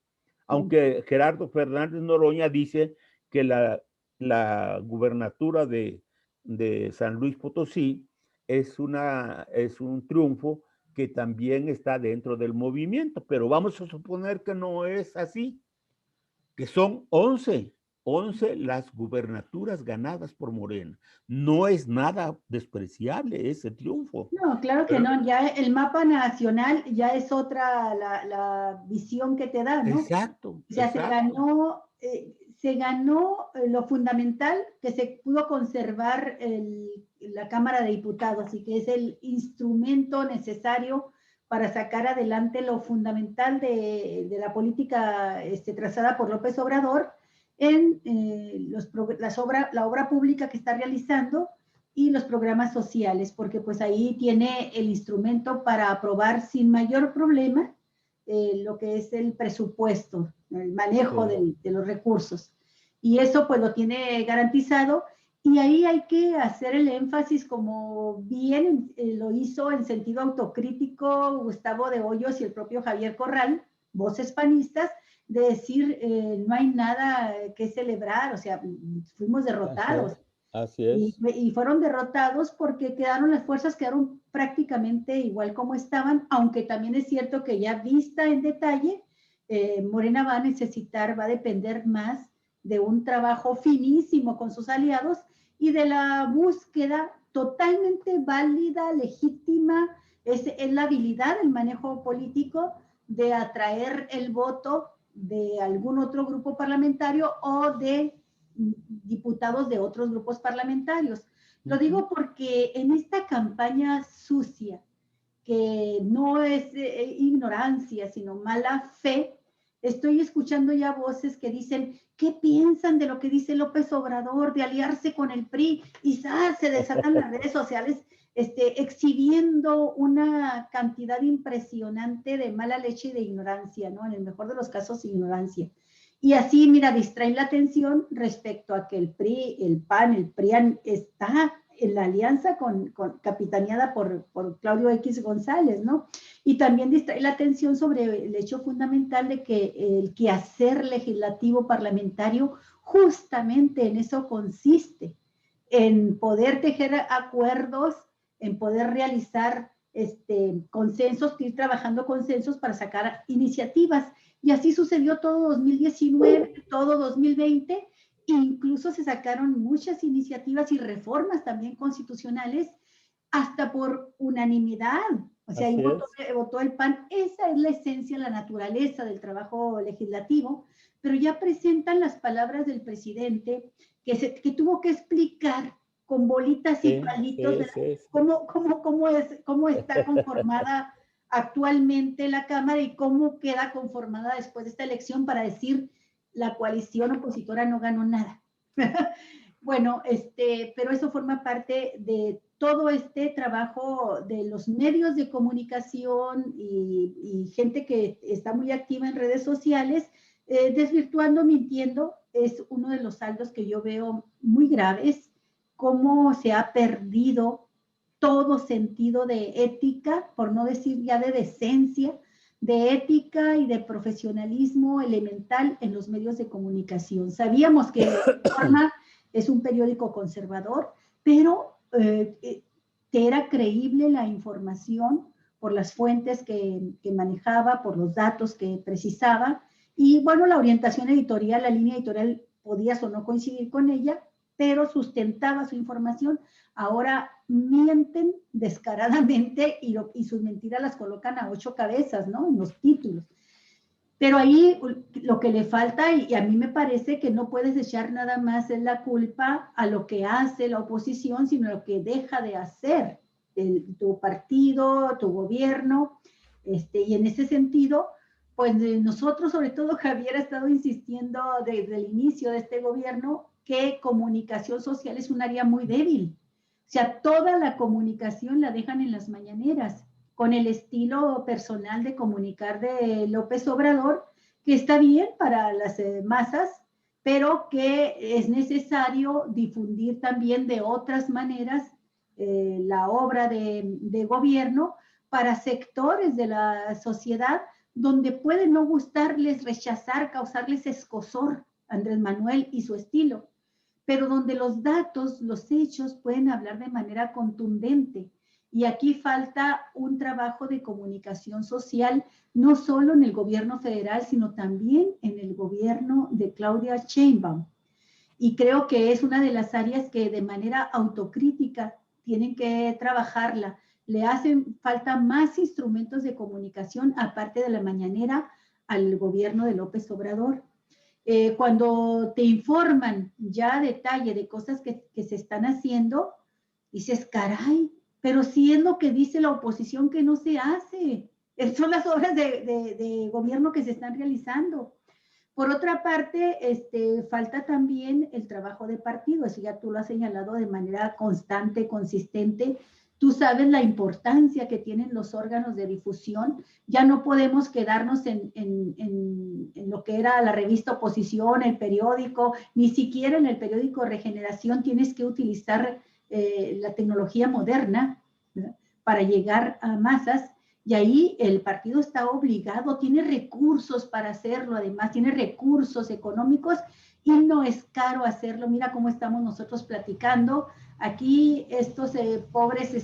aunque Gerardo Fernández Noroña dice que la gubernatura de San Luis Potosí es un triunfo que también está dentro del movimiento, pero vamos a suponer que no es así, que son 11 las gubernaturas ganadas por Morena. No es nada despreciable ese triunfo. No, claro que no, ya el mapa nacional ya es otra la visión que te da, ¿no? Exacto. O sea, exacto. se ganó lo fundamental, que se pudo conservar la Cámara de Diputados y que es el instrumento necesario para sacar adelante lo fundamental de la política trazada por López Obrador en la obra pública que está realizando y los programas sociales, porque pues ahí tiene el instrumento para aprobar sin mayor problema lo que es el presupuesto, el manejo de los recursos. Y eso pues lo tiene garantizado, y ahí hay que hacer el énfasis, como bien lo hizo en sentido autocrítico Gustavo de Hoyos y el propio Javier Corral, voces panistas, de decir no hay nada que celebrar, o sea, fuimos derrotados. Así es. Y fueron derrotados porque las fuerzas quedaron prácticamente igual como estaban, aunque también es cierto que ya vista en detalle, Morena va a depender más de un trabajo finísimo con sus aliados y de la búsqueda totalmente válida, legítima, es la habilidad del manejo político de atraer el voto de algún otro grupo parlamentario o de diputados de otros grupos parlamentarios. Lo digo porque en esta campaña sucia, que no es ignorancia, sino mala fe, estoy escuchando ya voces que dicen, ¿qué piensan de lo que dice López Obrador, de aliarse con el PRI? Y se desatan las redes sociales exhibiendo una cantidad impresionante de mala leche y de ignorancia, ¿no? En el mejor de los casos, ignorancia. Y así, mira, distraen la atención respecto a que el PRI, el PAN, el PRIAN está en la alianza capitaneada por Claudio X González, ¿no? Y también distrae la atención sobre el hecho fundamental de que el quehacer legislativo parlamentario justamente en eso consiste, en poder tejer acuerdos, en poder realizar consensos, ir trabajando consensos para sacar iniciativas. Y así sucedió todo 2019, todo 2020, incluso se sacaron muchas iniciativas y reformas también constitucionales, hasta por unanimidad. O sea, ahí votó el PAN. Esa es la esencia, la naturaleza del trabajo legislativo, pero ya presentan las palabras del presidente que tuvo que explicar con bolitas y palitos cómo está conformada actualmente la Cámara y cómo queda conformada después de esta elección para decir la coalición opositora no ganó nada. Bueno, pero eso forma parte de todo este trabajo de los medios de comunicación y gente que está muy activa en redes sociales, desvirtuando, mintiendo, es uno de los saldos que yo veo muy graves, cómo se ha perdido todo sentido de ética, por no decir ya de decencia, de ética y de profesionalismo elemental en los medios de comunicación. Sabíamos que Reforma es un periódico conservador, pero que era creíble la información por las fuentes que manejaba, por los datos que precisaba, y bueno, la orientación editorial, la línea editorial, podías o no coincidir con ella, pero sustentaba su información. Ahora mienten descaradamente y sus mentiras las colocan a 8 cabezas, ¿no? En los títulos. Pero ahí lo que le falta, y a mí me parece que no puedes echar nada más en la culpa a lo que hace la oposición, sino lo que deja de hacer tu partido, tu gobierno, y en ese sentido, pues nosotros, sobre todo Javier, ha estado insistiendo desde el inicio de este gobierno que comunicación social es un área muy débil. O sea, toda la comunicación la dejan en las mañaneras, con el estilo personal de comunicar de López Obrador, que está bien para las masas, pero que es necesario difundir también de otras maneras la obra de gobierno para sectores de la sociedad donde puede no gustarles, rechazar, causarles escozor Andrés Manuel y su estilo, pero donde los datos, los hechos pueden hablar de manera contundente. Y aquí falta un trabajo de comunicación social, no solo en el gobierno federal, sino también en el gobierno de Claudia Sheinbaum. Y creo que es una de las áreas que de manera autocrítica tienen que trabajarla. Le hacen falta más instrumentos de comunicación, aparte de la mañanera, al gobierno de López Obrador. Cuando te informan ya a detalle de cosas que se están haciendo, dices, caray, pero si es lo que dice la oposición que no se hace. Son las obras de gobierno que se están realizando. Por otra parte, falta también el trabajo de partido, eso ya tú lo has señalado de manera constante, consistente. Tú sabes la importancia que tienen los órganos de difusión. Ya no podemos quedarnos en lo que era la revista Oposición, el periódico, ni siquiera en el periódico Regeneración tienes que utilizar la tecnología moderna, ¿verdad?, para llegar a masas. Y ahí el partido está obligado, tiene recursos para hacerlo, además tiene recursos económicos y no es caro hacerlo. Mira cómo estamos nosotros platicando. Aquí estos pobres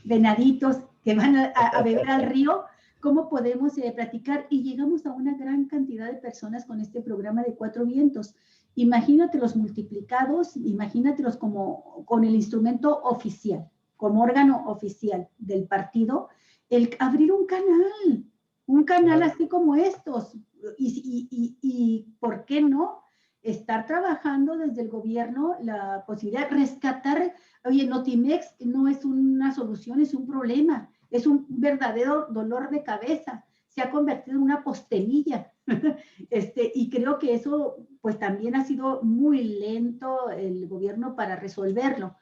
venaditos que van a beber al río, ¿cómo podemos platicar? Y llegamos a una gran cantidad de personas con este programa de Cuatro Vientos. Imagínatelos multiplicados, imagínatelos como con el instrumento oficial, como órgano oficial del partido, el abrir un canal así como estos, y ¿por qué no? Estar trabajando desde el gobierno la posibilidad de rescatar. Oye, Notimex no es una solución, es un problema, es un verdadero dolor de cabeza, se ha convertido en una postelilla, y creo que eso pues también ha sido muy lento el gobierno para resolverlo.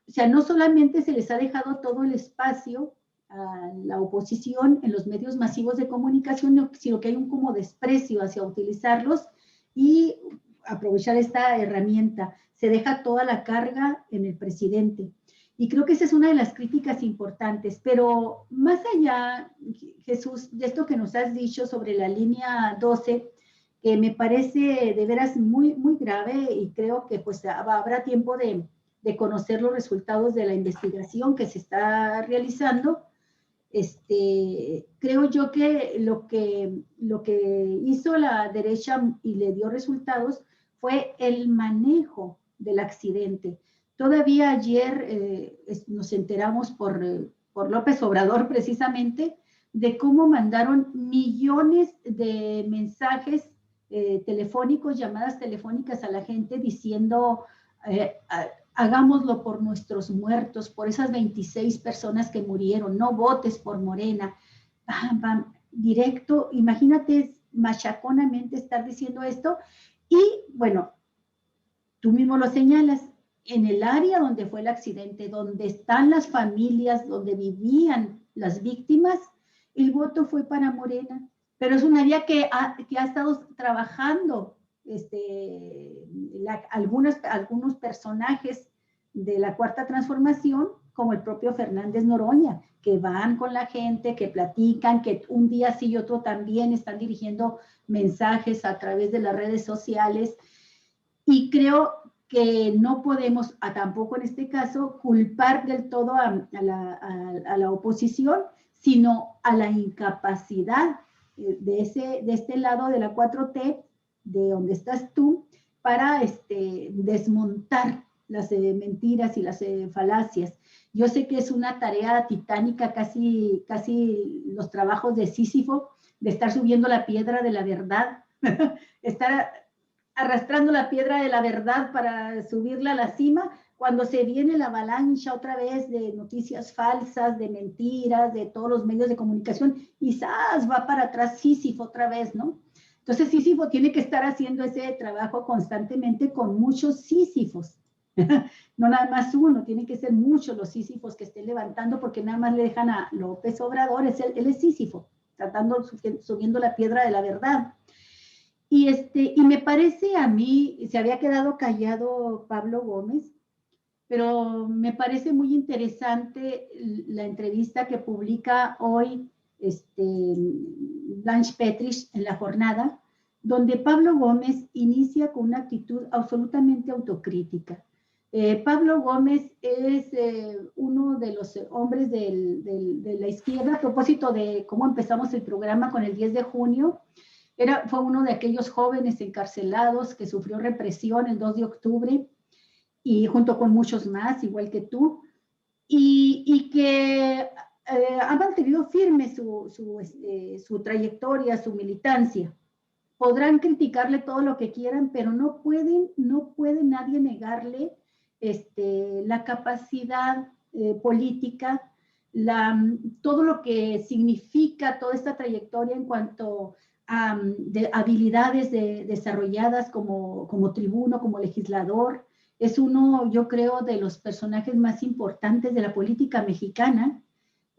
O sea, no solamente se les ha dejado todo el espacio a la oposición en los medios masivos de comunicación, sino que hay un como desprecio hacia utilizarlos y aprovechar esta herramienta. Se deja toda la carga en el presidente. Y creo que esa es una de las críticas importantes. Pero más allá, Jesús, de esto que nos has dicho sobre la línea 12, que me parece de veras muy, muy grave, y creo que pues habrá tiempo de conocer los resultados de la investigación que se está realizando. creo yo que lo que hizo la derecha y le dio resultados fue el manejo del accidente. Todavía ayer nos enteramos por López Obrador precisamente de cómo mandaron millones de mensajes telefónicos, llamadas telefónicas a la gente diciendo hagámoslo por nuestros muertos, por esas 26 personas que murieron, no votes por Morena. Bam, bam, directo, imagínate machaconamente estar diciendo esto. Y bueno, tú mismo lo señalas, en el área donde fue el accidente, donde están las familias, donde vivían las víctimas, el voto fue para Morena. Pero es un área que ha estado trabajando algunos personajes de la Cuarta Transformación, como el propio Fernández Noroña, que van con la gente, que platican, que un día sí y otro también están dirigiendo mensajes a través de las redes sociales. Y creo que no podemos, tampoco en este caso, culpar del todo a la oposición, sino a la incapacidad de este lado de la 4T, de donde estás tú, para desmontar las mentiras y las falacias. Yo sé que es una tarea titánica, casi los trabajos de Sísifo, de estar subiendo la piedra de la verdad, estar arrastrando la piedra de la verdad para subirla a la cima, cuando se viene la avalancha otra vez de noticias falsas, de mentiras, de todos los medios de comunicación, y ¡zas! Va para atrás Sísifo otra vez, ¿no? Entonces Sísifo tiene que estar haciendo ese trabajo constantemente con muchos Sísifos. No nada más uno, tienen que ser muchos los Sísifos que estén levantando, porque nada más le dejan a López Obrador, él es Sísifo, subiendo la piedra de la verdad. Y me parece a mí, se había quedado callado Pablo Gómez, pero me parece muy interesante la entrevista que publica hoy Blanche Petrich en La Jornada, donde Pablo Gómez inicia con una actitud absolutamente autocrítica. Pablo Gómez es uno de los hombres de la izquierda, a propósito de cómo empezamos el programa con el 10 de junio, fue uno de aquellos jóvenes encarcelados que sufrió represión el 2 de octubre, y junto con muchos más, igual que tú, y que ha mantenido firme su trayectoria, su militancia. Podrán criticarle todo lo que quieran, pero no puede nadie negarle la capacidad política, todo lo que significa toda esta trayectoria en cuanto a habilidades desarrolladas como tribuno, como legislador. Es uno, yo creo, de los personajes más importantes de la política mexicana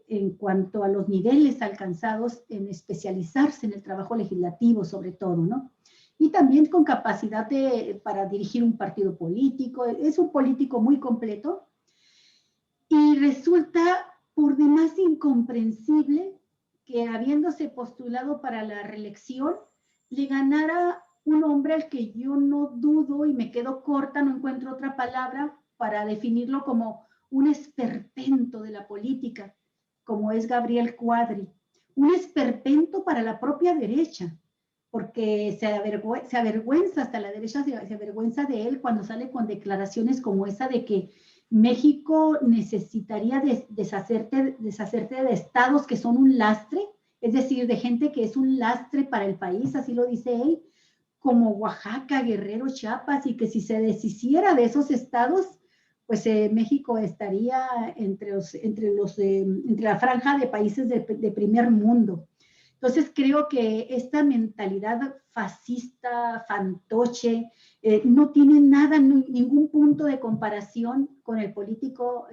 en cuanto a los niveles alcanzados en especializarse en el trabajo legislativo, sobre todo, ¿no? Y también con capacidad para dirigir un partido político. Es un político muy completo, y resulta por demás incomprensible que, habiéndose postulado para la reelección, le ganara un hombre al que yo no dudo, y me quedo corta, no encuentro otra palabra para definirlo, como un esperpento de la política, como es Gabriel Cuadri. Un esperpento para la propia derecha, porque se avergüenza, hasta la derecha se avergüenza de él cuando sale con declaraciones como esa de que México necesitaría deshacerte de estados que son un lastre, es decir, de gente que es un lastre para el país, así lo dice él, como Oaxaca, Guerrero, Chiapas, y que si se deshiciera de esos estados, pues México estaría entre la franja de países de primer mundo. Entonces creo que esta mentalidad fascista, fantoche, no tiene nada, ningún punto de comparación con el político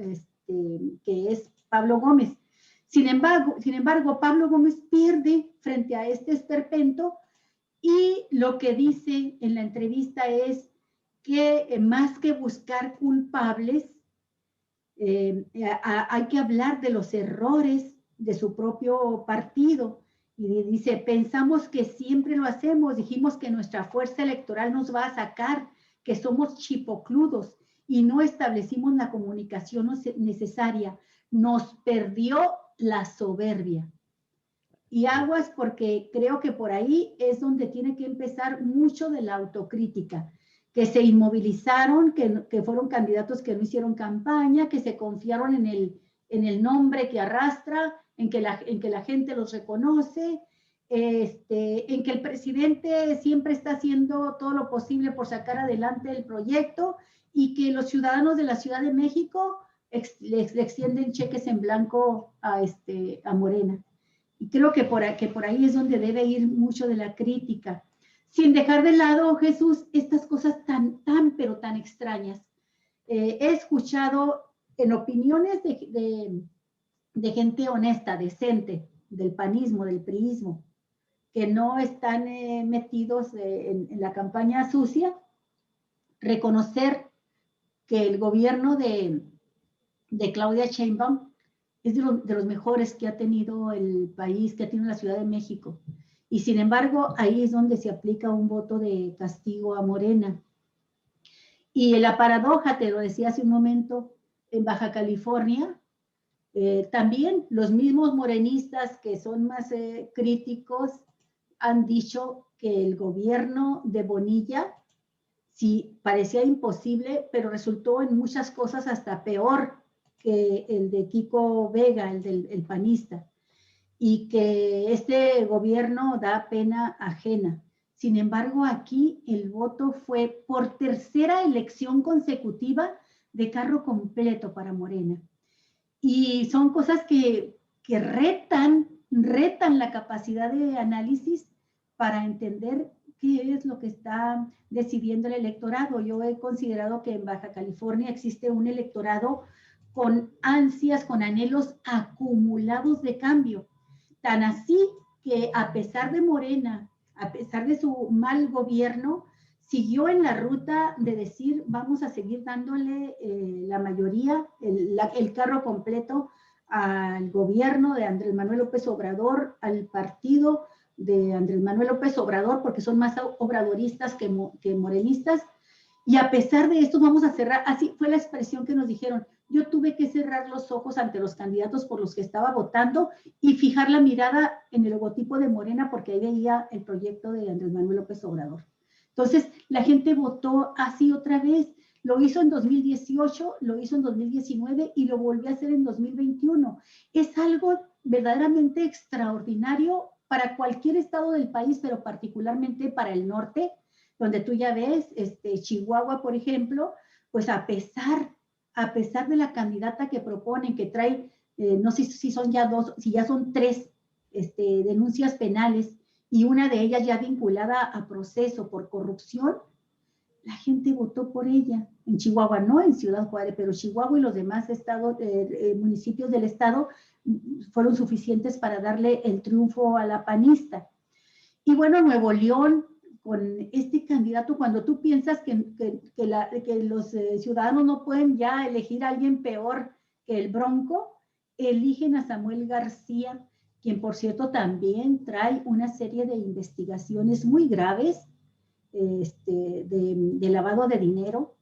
que es Pablo Gómez. Sin embargo, Pablo Gómez pierde frente a este esperpento, y lo que dice en la entrevista es que más que buscar culpables, hay que hablar de los errores de su propio partido. Y dice, pensamos que siempre lo hacemos, dijimos que nuestra fuerza electoral nos va a sacar, que somos chipocludos y no establecimos la comunicación necesaria. Nos perdió la soberbia. Y aguas, porque creo que por ahí es donde tiene que empezar mucho de la autocrítica, que se inmovilizaron, que fueron candidatos que no hicieron campaña, que se confiaron en el nombre que arrastra, en que la gente los reconoce, en que el presidente siempre está haciendo todo lo posible por sacar adelante el proyecto y que los ciudadanos de la Ciudad de México le extienden cheques en blanco a Morena. Y creo que por ahí es donde debe ir mucho de la crítica, sin dejar de lado, Jesús, estas cosas pero tan extrañas. He escuchado en opiniones de gente honesta, decente, del panismo, del priismo, que no están metidos en la campaña sucia, reconocer que el gobierno de Claudia Sheinbaum es de los mejores que ha tenido el país, que ha tenido la Ciudad de México. Y sin embargo, ahí es donde se aplica un voto de castigo a Morena. Y la paradoja, te lo decía hace un momento, en Baja California, también los mismos morenistas que son más críticos han dicho que el gobierno de Bonilla sí parecía imposible, pero resultó en muchas cosas hasta peor que el de Kiko Vega, el panista, y que este gobierno da pena ajena. Sin embargo, aquí el voto fue por tercera elección consecutiva de carro completo para Morena. Y son cosas que retan la capacidad de análisis para entender qué es lo que está decidiendo el electorado. Yo he considerado que en Baja California existe un electorado con ansias, con anhelos acumulados de cambio. Tan así que a pesar de Morena, a pesar de su mal gobierno, siguió en la ruta de decir vamos a seguir dándole la mayoría, el carro completo al gobierno de Andrés Manuel López Obrador, al partido de Andrés Manuel López Obrador, porque son más obradoristas que morenistas. Y a pesar de esto vamos a cerrar, así fue la expresión que nos dijeron, yo tuve que cerrar los ojos ante los candidatos por los que estaba votando y fijar la mirada en el logotipo de Morena porque ahí veía el proyecto de Andrés Manuel López Obrador. Entonces, la gente votó así otra vez. Lo hizo en 2018, lo hizo en 2019 y lo volvió a hacer en 2021. Es algo verdaderamente extraordinario para cualquier estado del país, pero particularmente para el norte, donde tú ya ves, Chihuahua, por ejemplo, pues a pesar de la candidata que proponen, que trae, no sé si son ya dos, si ya son tres denuncias penales, y una de ellas ya vinculada a proceso por corrupción, la gente votó por ella. En Chihuahua, no en Ciudad Juárez, pero Chihuahua y los demás estados, municipios del estado fueron suficientes para darle el triunfo a la panista. Y bueno, Nuevo León, con este candidato, cuando tú piensas que los ciudadanos no pueden ya elegir a alguien peor que el Bronco, eligen a Samuel García, quien por cierto también trae una serie de investigaciones muy graves de lavado de dinero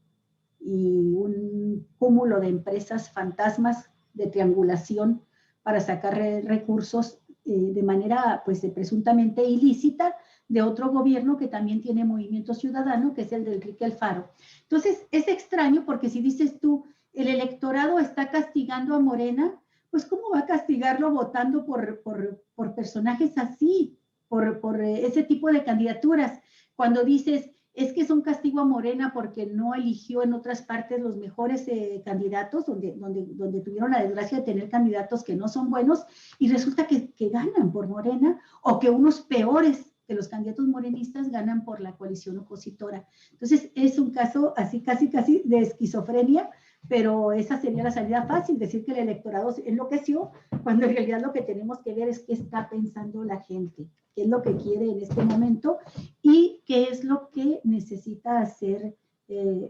y un cúmulo de empresas fantasmas de triangulación para sacar recursos de manera pues presuntamente ilícita de otro gobierno que también tiene Movimiento Ciudadano, que es el de Enrique Alfaro. Entonces es extraño porque si dices tú, el electorado está castigando a Morena, pues ¿cómo va a castigarlo votando por personajes así, por ese tipo de candidaturas? Cuando dices, es que es un castigo a Morena porque no eligió en otras partes los mejores candidatos, donde tuvieron la desgracia de tener candidatos que no son buenos, y resulta que ganan por Morena, o que unos peores que los candidatos morenistas ganan por la coalición opositora. Entonces, es un caso así casi de esquizofrenia, pero esa sería la salida fácil, decir que el electorado enloqueció, cuando en realidad lo que tenemos que ver es qué está pensando la gente, qué es lo que quiere en este momento y qué es lo que necesita hacer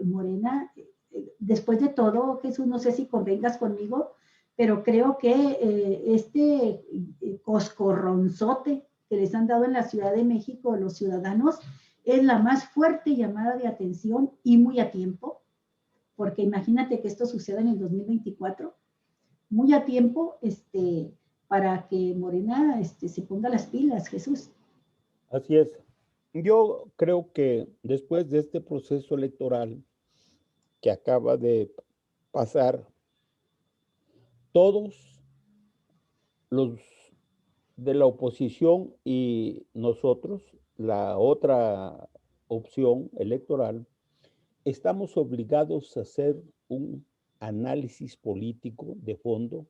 Morena. Después de todo, Jesús, no sé si convengas conmigo, pero creo que este coscorronzote que les han dado en la Ciudad de México los ciudadanos es la más fuerte llamada de atención y muy a tiempo, porque imagínate que esto suceda en el 2024, muy a tiempo para que Morena se ponga las pilas, Jesús. Así es. Yo creo que después de este proceso electoral que acaba de pasar, todos los de la oposición y nosotros, la otra opción electoral, estamos obligados a hacer un análisis político de fondo,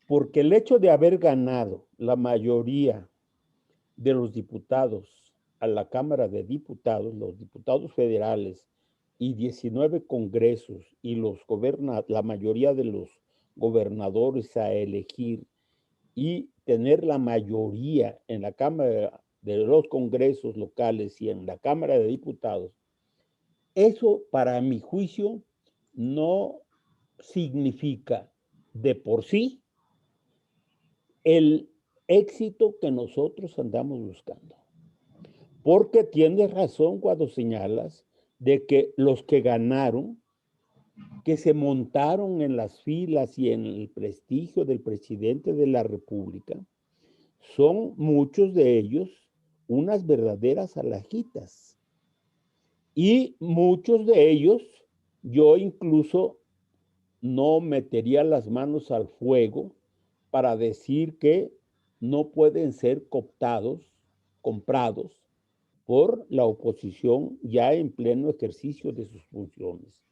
porque el hecho de haber ganado la mayoría de los diputados a la Cámara de Diputados, los diputados federales y 19 congresos y la mayoría de los gobernadores a elegir y tener la mayoría en la Cámara de los congresos locales y en la Cámara de Diputados, eso para mi juicio no significa de por sí el éxito que nosotros andamos buscando. Porque tienes razón cuando señalas de que los que ganaron, que se montaron en las filas y en el prestigio del presidente de la República, son muchos de ellos unas verdaderas alajitas. Y muchos de ellos, yo incluso no metería las manos al fuego para decir que no pueden ser cooptados, comprados por la oposición ya en pleno ejercicio de sus funciones.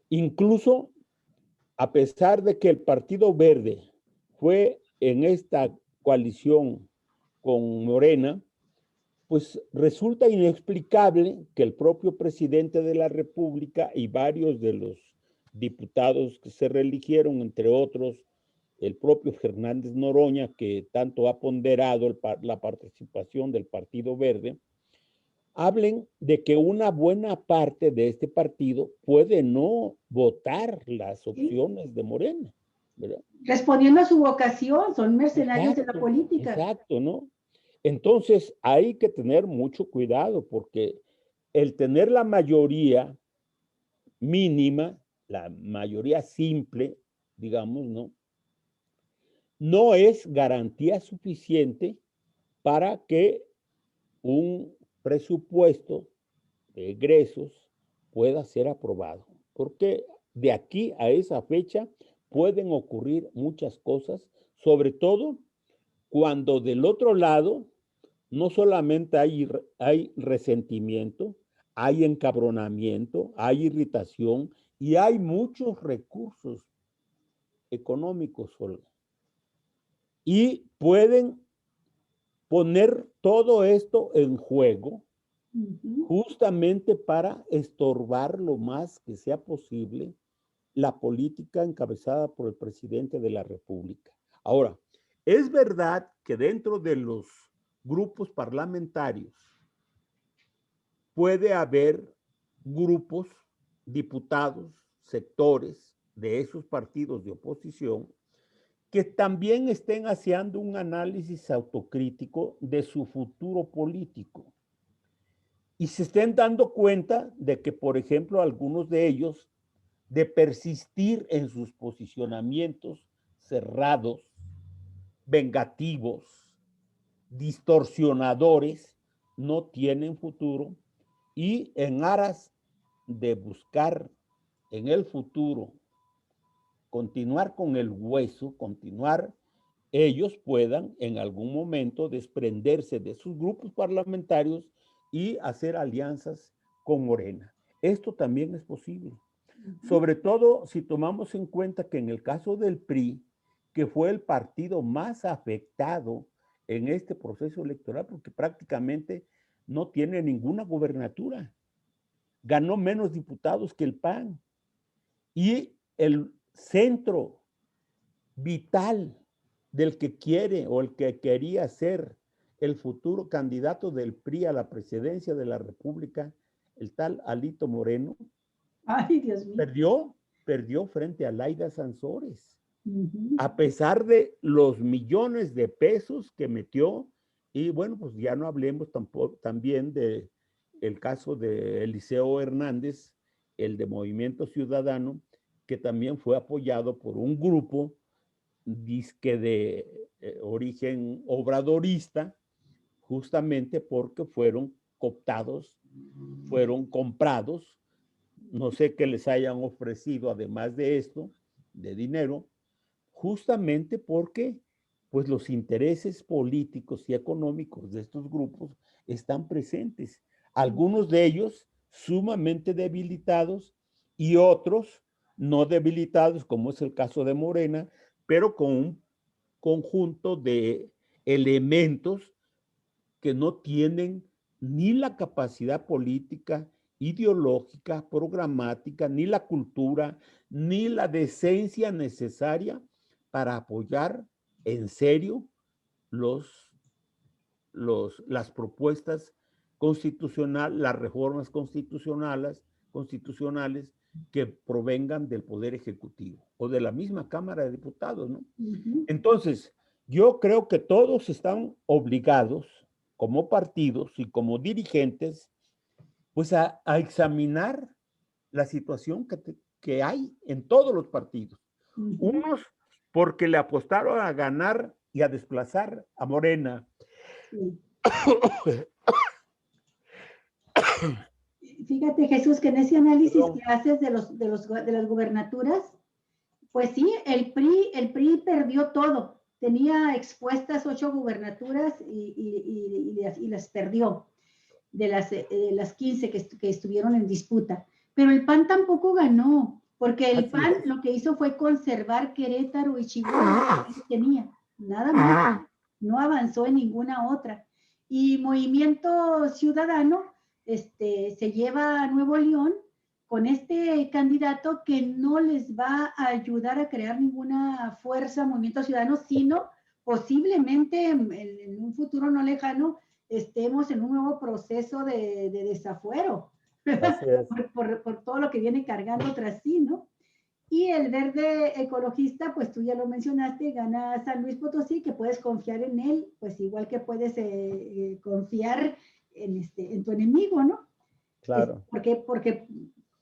Incluso a pesar de que el Partido Verde fue en esta coalición con Morena, pues resulta inexplicable que el propio presidente de la República y varios de los diputados que se reeligieron, entre otros, el propio Fernández Noroña, que tanto ha ponderado la participación del Partido Verde, hablen de que una buena parte de este partido puede no votar las opciones de Morena, ¿verdad? Respondiendo a su vocación, son mercenarios de la política. Exacto, ¿no? Entonces hay que tener mucho cuidado porque el tener la mayoría mínima, la mayoría simple, digamos, ¿no? No es garantía suficiente para que un presupuesto de egresos pueda ser aprobado, porque de aquí a esa fecha pueden ocurrir muchas cosas, sobre todo cuando del otro lado no solamente hay resentimiento, hay encabronamiento, hay irritación y hay muchos recursos económicos, Olga. Y pueden poner todo esto en juego justamente para estorbar lo más que sea posible la política encabezada por el presidente de la República. Ahora, es verdad que dentro de los grupos parlamentarios puede haber grupos, diputados, sectores de esos partidos de oposición que también estén haciendo un análisis autocrítico de su futuro político y se estén dando cuenta de que, por ejemplo, algunos de ellos, de persistir en sus posicionamientos cerrados, vengativos, distorsionadores, no tienen futuro y en aras de buscar en el futuro continuar con el hueso, continuar, ellos puedan en algún momento desprenderse de sus grupos parlamentarios y hacer alianzas con Morena. Esto también es posible. Sobre todo si tomamos en cuenta que en el caso del PRI, que fue el partido más afectado en este proceso electoral, porque prácticamente no tiene ninguna gobernatura, ganó menos diputados que el PAN. Y el centro vital del que quiere o el que quería ser el futuro candidato del PRI a la presidencia de la República, el tal Alito Moreno, ay, Dios mío, perdió frente a Laida Sansores, a pesar de los millones de pesos que metió. Y bueno, pues ya no hablemos tampoco también de el caso de Eliseo Hernández, el de Movimiento Ciudadano, que también fue apoyado por un grupo disque de origen obradorista, justamente porque fueron cooptados, fueron comprados, no sé qué les hayan ofrecido además de esto, de dinero, justamente porque pues los intereses políticos y económicos de estos grupos están presentes. Algunos de ellos sumamente debilitados y otros no debilitados, como es el caso de Morena, pero con un conjunto de elementos que no tienen ni la capacidad política, ideológica, programática, ni la cultura, ni la decencia necesaria para apoyar en serio las propuestas constitucionales, las reformas constitucionales que provengan del Poder Ejecutivo o de la misma Cámara de Diputados, ¿no? Entonces, yo creo que todos están obligados, como partidos y como dirigentes, pues a examinar la situación que hay en todos los partidos. Unos porque le apostaron a ganar y a desplazar a Morena. Fíjate, Jesús, que en ese análisis que haces de las gubernaturas, pues sí, el PRI perdió todo. Tenía expuestas 8 gubernaturas y las perdió de las 15 que estuvieron en disputa. Pero el PAN tampoco ganó, porque el PAN lo que hizo fue conservar Querétaro y Chihuahua, que tenía, nada más. No avanzó en ninguna otra. Y Movimiento Ciudadano se lleva a Nuevo León con este candidato que no les va a ayudar a crear ninguna fuerza, Movimiento Ciudadano, sino posiblemente en un futuro no lejano estemos en un nuevo proceso de desafuero por todo lo que viene cargando tras sí, ¿no? Y el verde ecologista, pues tú ya lo mencionaste, gana San Luis Potosí, que puedes confiar en él, pues igual que puedes confiar en tu enemigo, ¿no? Claro. Porque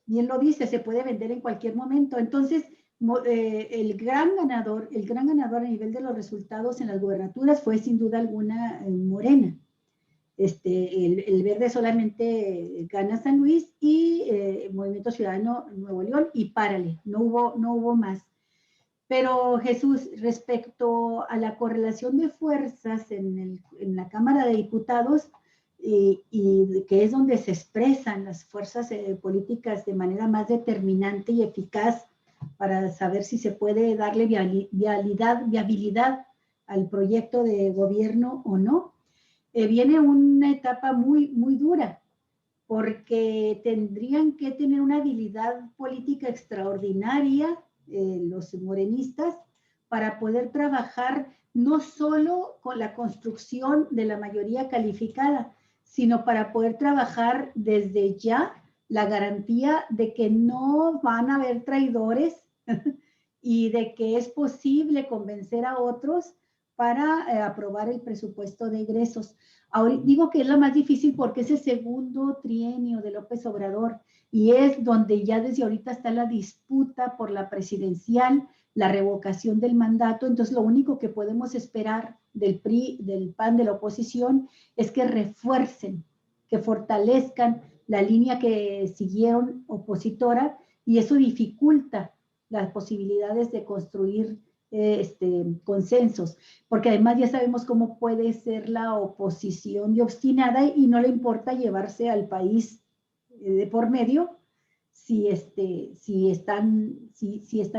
bien lo dice, se puede vender en cualquier momento. Entonces, el gran ganador a nivel de los resultados en las gubernaturas fue sin duda alguna Morena. El verde solamente gana San Luis y Movimiento Ciudadano Nuevo León y párale, no hubo más. Pero Jesús, respecto a la correlación de fuerzas en la Cámara de Diputados, y que es donde se expresan las fuerzas políticas de manera más determinante y eficaz para saber si se puede darle viabilidad al proyecto de gobierno o no, viene una etapa muy, muy dura, porque tendrían que tener una habilidad política extraordinaria los morenistas para poder trabajar no solo con la construcción de la mayoría calificada, sino para poder trabajar desde ya la garantía de que no van a haber traidores y de que es posible convencer a otros para aprobar el presupuesto de egresos. Ahora, digo que es lo más difícil porque es el segundo trienio de López Obrador y es donde ya desde ahorita está la disputa por la presidencial, la revocación del mandato. Entonces, lo único que podemos esperar del PRI, del PAN, de la oposición, es que refuercen, que fortalezcan la línea que siguieron opositora y eso dificulta las posibilidades de construir consensos, porque además ya sabemos cómo puede ser la oposición de obstinada y no le importa llevarse al país de por medio si están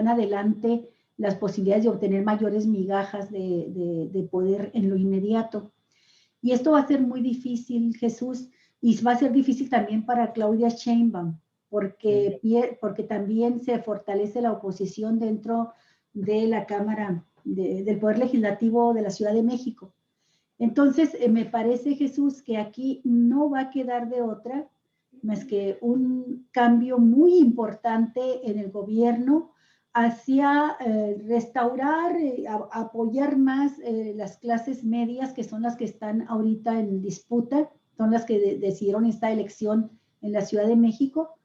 adelante las posibilidades de obtener mayores migajas de poder en lo inmediato. Y esto va a ser muy difícil, Jesús, y va a ser difícil también para Claudia Sheinbaum, porque también se fortalece la oposición dentro de la Cámara, del Poder Legislativo de la Ciudad de México. Entonces, me parece, Jesús, que aquí no va a quedar de otra más que un cambio muy importante en el gobierno hacia restaurar, apoyar más las clases medias, que son las que están ahorita en disputa, son las que decidieron esta elección en la Ciudad de México,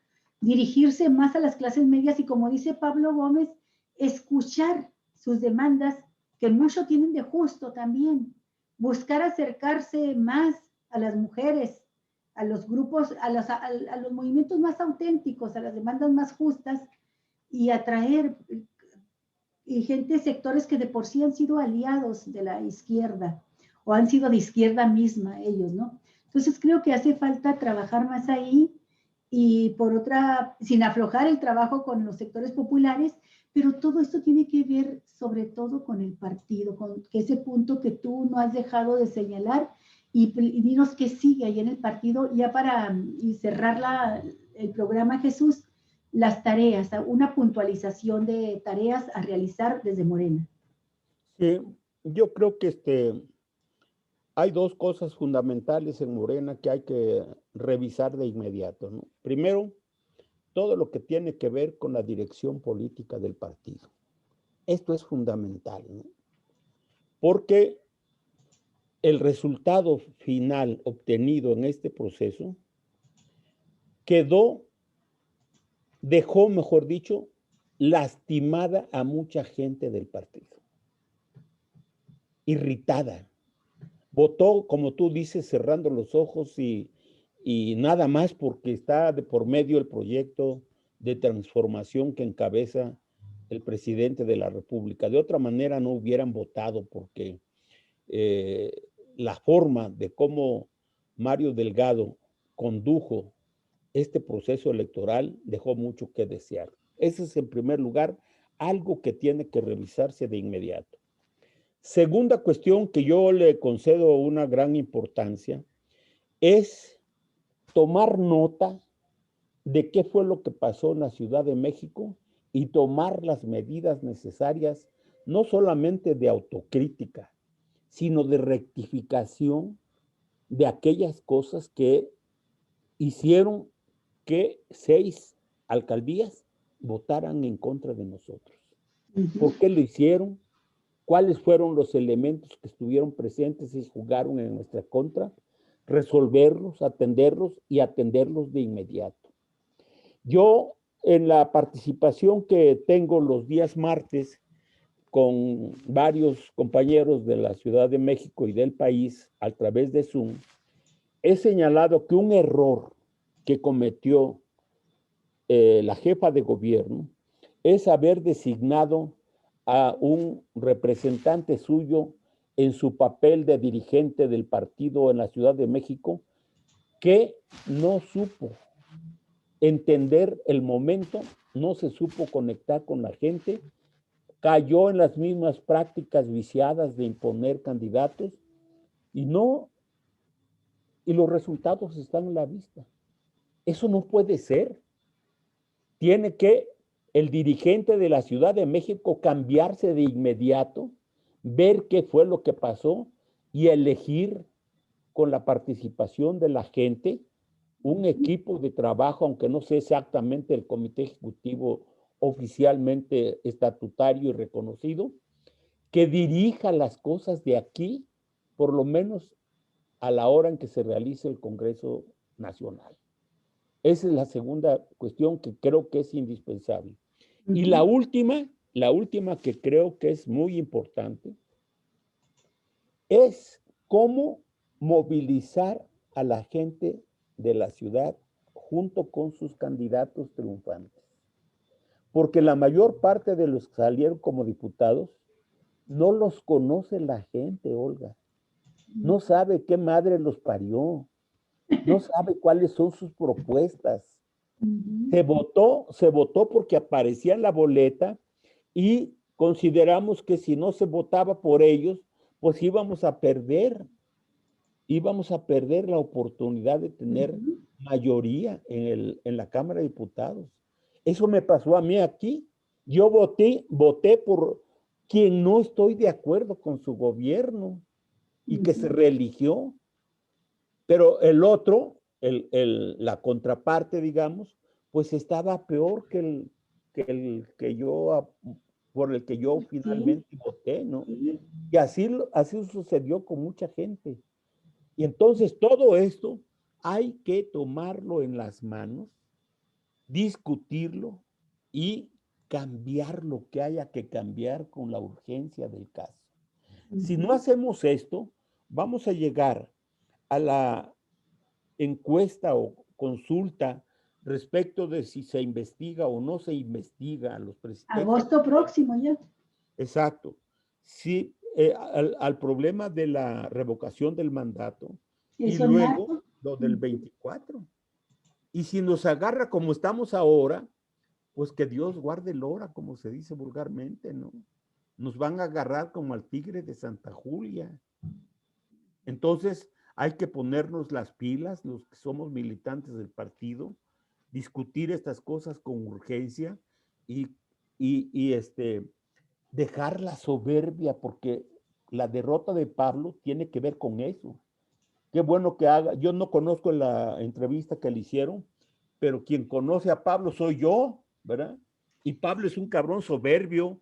dirigirse más a las clases medias y, como dice Pablo Gómez, escuchar sus demandas que mucho tienen de justo también. Buscar acercarse más a las mujeres, a los grupos, a los movimientos más auténticos, a las demandas más justas, y atraer y gente, sectores que de por sí han sido aliados de la izquierda o han sido de izquierda misma ellos, ¿no? Entonces creo que hace falta trabajar más ahí y por otra, sin aflojar el trabajo con los sectores populares, pero todo esto tiene que ver sobre todo con el partido, con ese punto que tú no has dejado de señalar y dinos qué sigue ahí en el partido, ya para cerrar el programa, Jesús, las tareas, una puntualización de tareas a realizar desde Morena. Sí, yo creo que hay dos cosas fundamentales en Morena que hay que revisar de inmediato, ¿no? Primero, todo lo que tiene que ver con la dirección política del partido. Esto es fundamental, ¿no? Porque el resultado final obtenido en este proceso dejó, mejor dicho, lastimada a mucha gente del partido, irritada. Votó, como tú dices, cerrando los ojos y nada más porque está de por medio el proyecto de transformación que encabeza el presidente de la República. De otra manera no hubieran votado porque la forma de cómo Mario Delgado condujo este proceso electoral dejó mucho que desear. Ese es, en primer lugar, algo que tiene que revisarse de inmediato. Segunda cuestión que yo le concedo una gran importancia es tomar nota de qué fue lo que pasó en la Ciudad de México y tomar las medidas necesarias, no solamente de autocrítica, sino de rectificación de aquellas cosas que hicieron que 6 alcaldías votaran en contra de nosotros. ¿Por qué lo hicieron? ¿Cuáles fueron los elementos que estuvieron presentes y jugaron en nuestra contra? Resolverlos, atenderlos y atenderlos de inmediato. Yo, en la participación que tengo los días martes con varios compañeros de la Ciudad de México y del país a través de Zoom, he señalado que un error que cometió la jefa de gobierno es haber designado a un representante suyo en su papel de dirigente del partido en la Ciudad de México, que no supo entender el momento, no se supo conectar con la gente, cayó en las mismas prácticas viciadas de imponer candidatos y los resultados están a la vista. Eso no puede ser. Tiene que el dirigente de la Ciudad de México cambiarse de inmediato, ver qué fue lo que pasó y elegir con la participación de la gente un equipo de trabajo, aunque no sea exactamente el comité ejecutivo oficialmente estatutario y reconocido, que dirija las cosas de aquí, por lo menos a la hora en que se realice el Congreso Nacional. Esa es la segunda cuestión que creo que es indispensable. Y la última que creo que es muy importante, es cómo movilizar a la gente de la ciudad junto con sus candidatos triunfantes. Porque la mayor parte de los que salieron como diputados no los conoce la gente, Olga. No sabe qué madre los parió. No sabe cuáles son sus propuestas. Se votó porque aparecía en la boleta y consideramos que si no se votaba por ellos, pues íbamos a perder la oportunidad de tener mayoría en la Cámara de Diputados. Eso me pasó a mí aquí. Yo voté por quien no estoy de acuerdo con su gobierno y que se reeligió. Pero el otro, la contraparte, digamos, pues estaba peor que por el que yo finalmente voté, ¿no? Y así sucedió con mucha gente. Y entonces todo esto hay que tomarlo en las manos, discutirlo y cambiar lo que haya que cambiar con la urgencia del caso. Si no hacemos esto, vamos a llegar a la encuesta o consulta respecto de si se investiga o no se investiga a los presidentes. Agosto próximo ya. Exacto. Sí, al problema de la revocación del mandato y luego lo del 24. Y si nos agarra como estamos ahora, pues que Dios guarde el hora, como se dice vulgarmente, ¿no? Nos van a agarrar como al tigre de Santa Julia. Entonces, hay que ponernos las pilas, los que somos militantes del partido, discutir estas cosas con urgencia y dejar la soberbia, porque la derrota de Pablo tiene que ver con eso. Qué bueno que haga. Yo no conozco la entrevista que le hicieron, pero quien conoce a Pablo soy yo, ¿verdad? Y Pablo es un cabrón soberbio,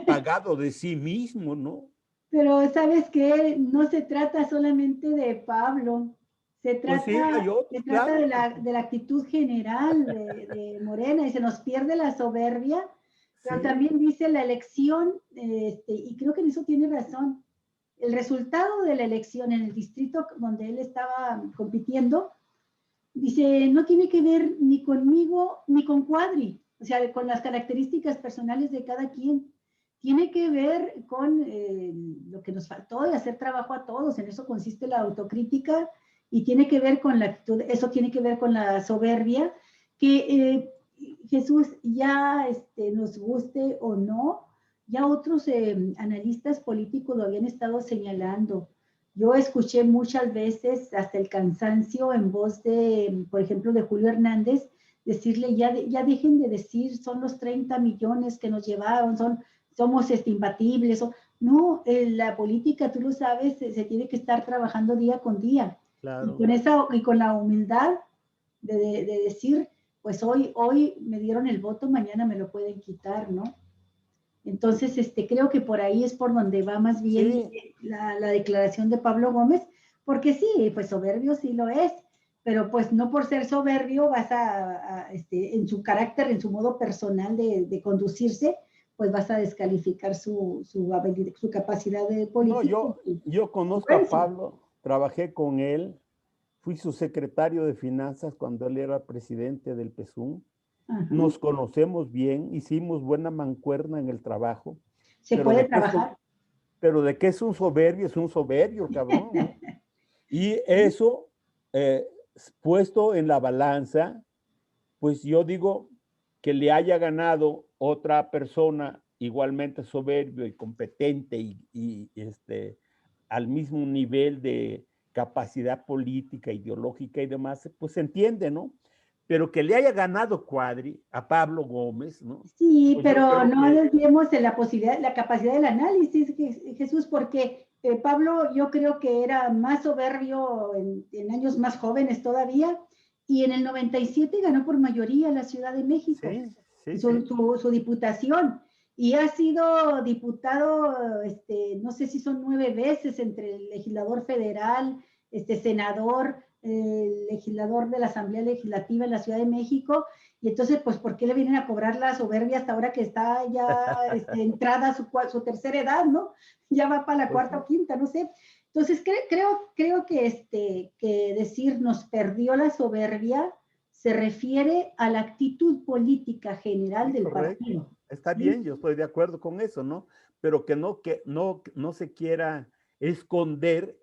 pagado de sí mismo, ¿no? Pero ¿sabes qué? No se trata solamente de Pablo, se trata, Pues sí, hay otros, se trata claro. de la actitud general de Morena, y se nos pierde la soberbia, pero Sí. también dice la elección, y creo que en eso tiene razón, el resultado de la elección en el distrito donde él estaba compitiendo, dice, no tiene que ver ni conmigo ni con Cuadri, o sea, con las características personales de cada quien. Tiene que ver con lo que nos faltó de hacer trabajo a todos, en eso consiste la autocrítica, y tiene que ver con la actitud, eso tiene que ver con la soberbia, que Jesús ya nos guste o no, ya otros analistas políticos lo habían estado señalando. Yo escuché muchas veces hasta el cansancio en voz de, por ejemplo, de Julio Hernández, decirle, ya dejen de decir, son los 30 millones que nos llevaron, somos imbatibles. No, la política, tú lo sabes, se tiene que estar trabajando día con día. Claro. Y con la humildad de decir, pues hoy me dieron el voto, mañana me lo pueden quitar, ¿no? Entonces, creo que por ahí es por donde va más bien Sí. la declaración de Pablo Gómez, porque sí, pues soberbio sí lo es, pero pues no por ser soberbio vas en su carácter, en su modo personal de conducirse, pues vas a descalificar su capacidad de No, política. yo conozco a Pablo, trabajé con él, fui su secretario de finanzas cuando él era presidente del PSUM. Ajá. Nos conocemos bien, hicimos buena mancuerna en el trabajo. Se puede trabajar. Pero de que es un soberbio, cabrón, ¿no? Y eso, puesto en la balanza, pues yo digo que le haya ganado otra persona igualmente soberbio y competente y al mismo nivel de capacidad política, ideológica y demás, pues se entiende, ¿no? Pero que le haya ganado Cuadri a Pablo Gómez, ¿no? Sí, pues pero no desviemos de la capacidad del análisis, Jesús, porque Pablo yo creo que era más soberbio en años más jóvenes todavía, y en el 97 ganó por mayoría la Ciudad de México, su diputación, y ha sido diputado, no sé si son 9 veces entre el legislador federal, senador, legislador de la Asamblea Legislativa en la Ciudad de México. Y entonces, pues, ¿por qué le vienen a cobrar la soberbia hasta ahora que está ya entrada su tercera edad, ¿no? Ya va para la cuarta o quinta, no sé. Entonces, creo que decir nos perdió la soberbia se refiere a la actitud política general del partido. Está bien, yo estoy de acuerdo con eso, ¿no? Pero que no se quiera esconder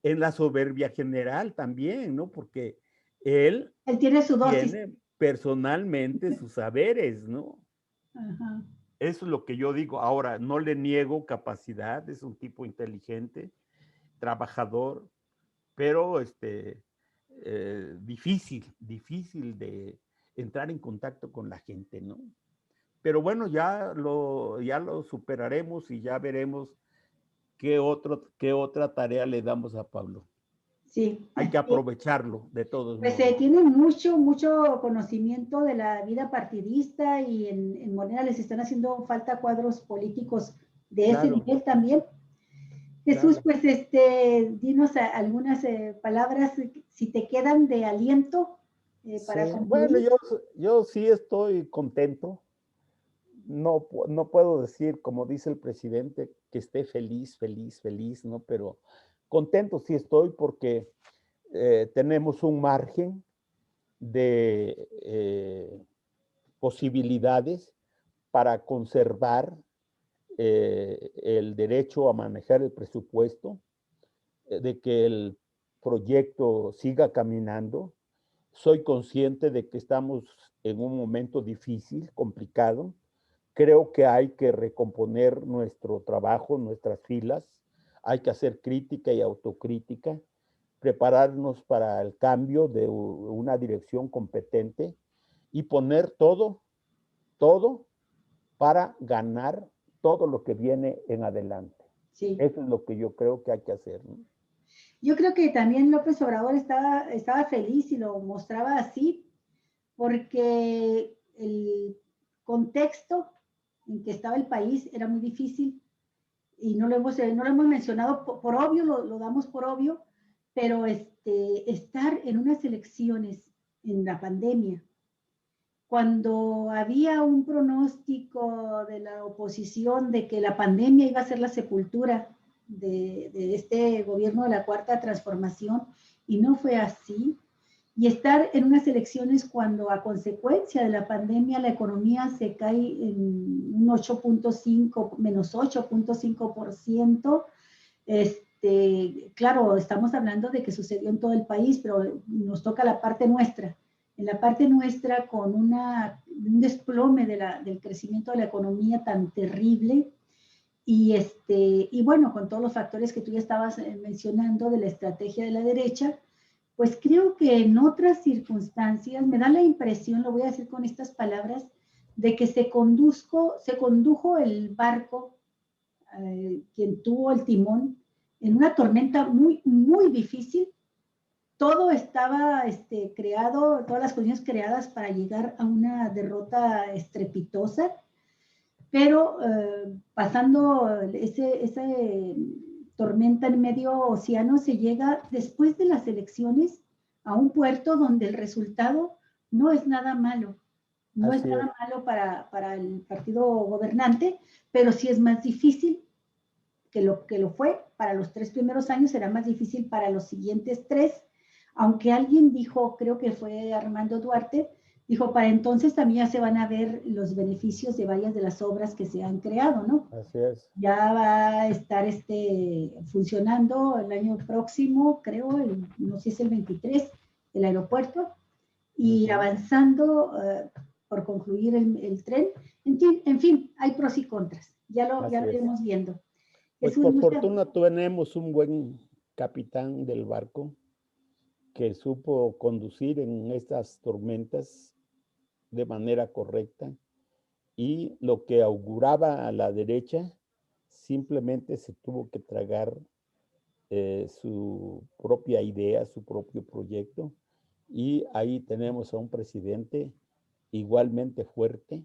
en la soberbia general también, ¿no? Porque él tiene su dosis. Tiene personalmente sus saberes, ¿no? Ajá. Eso es lo que yo digo. Ahora, no le niego capacidad, es un tipo inteligente, trabajador, pero difícil de entrar en contacto con la gente, ¿no? Pero bueno, ya lo superaremos y ya veremos qué otra tarea le damos a Pablo. Sí. Hay que aprovecharlo de todos modos. Pues tiene mucho conocimiento de la vida partidista, y en Morena les están haciendo falta cuadros políticos de ese nivel también. Jesús, pues dinos algunas palabras, si te quedan, de aliento para concluir. Bueno, yo sí estoy contento. no, no puedo decir, como dice el presidente, que esté feliz, feliz, feliz, ¿no? Pero contento sí estoy porque tenemos un margen de posibilidades para conservar el derecho a manejar el presupuesto, de que el proyecto siga caminando. Soy consciente de que estamos en un momento difícil, complicado. Creo que hay que recomponer nuestro trabajo, nuestras filas. Hay que hacer crítica y autocrítica, prepararnos para el cambio de una dirección competente y poner todo para ganar todo lo que viene en adelante. Sí. Eso es lo que yo creo que hay que hacer, ¿no? Yo creo que también López Obrador estaba feliz y lo mostraba así, porque el contexto en que estaba el país era muy difícil y no lo hemos mencionado por obvio, lo damos por obvio, pero estar en unas elecciones en la pandemia, cuando había un pronóstico de la oposición de que la pandemia iba a ser la sepultura de este gobierno de la Cuarta Transformación, y no fue así, y estar en unas elecciones cuando a consecuencia de la pandemia la economía se cae en un 8.5, menos 8.5%, claro, estamos hablando de que sucedió en todo el país, pero nos toca la parte nuestra. En la parte nuestra, con un desplome del crecimiento de la economía tan terrible, y bueno, con todos los factores que tú ya estabas mencionando de la estrategia de la derecha, pues creo que en otras circunstancias, me da la impresión, lo voy a decir con estas palabras, de que se condujo el barco, quien tuvo el timón, en una tormenta muy, muy difícil. Todo estaba creado, todas las condiciones creadas para llegar a una derrota estrepitosa, pero pasando esa tormenta en medio océano, se llega después de las elecciones a un puerto donde el resultado no es nada malo. No es nada malo para el partido gobernante, pero sí es más difícil que lo fue para los 3 primeros años, será más difícil para los siguientes 3, aunque alguien dijo, creo que fue Armando Duarte, dijo, para entonces también ya se van a ver los beneficios de varias de las obras que se han creado, ¿no? Así es. Ya va a estar funcionando el año próximo, creo, no sé si es el 23, el aeropuerto, y avanzando por concluir el tren. En fin, hay pros y contras, ya lo iremos viendo. Pues por fortuna tenemos un buen capitán del barco que supo conducir en estas tormentas de manera correcta, y lo que auguraba a la derecha simplemente se tuvo que tragar su propia idea, su propio proyecto, y ahí tenemos a un presidente igualmente fuerte,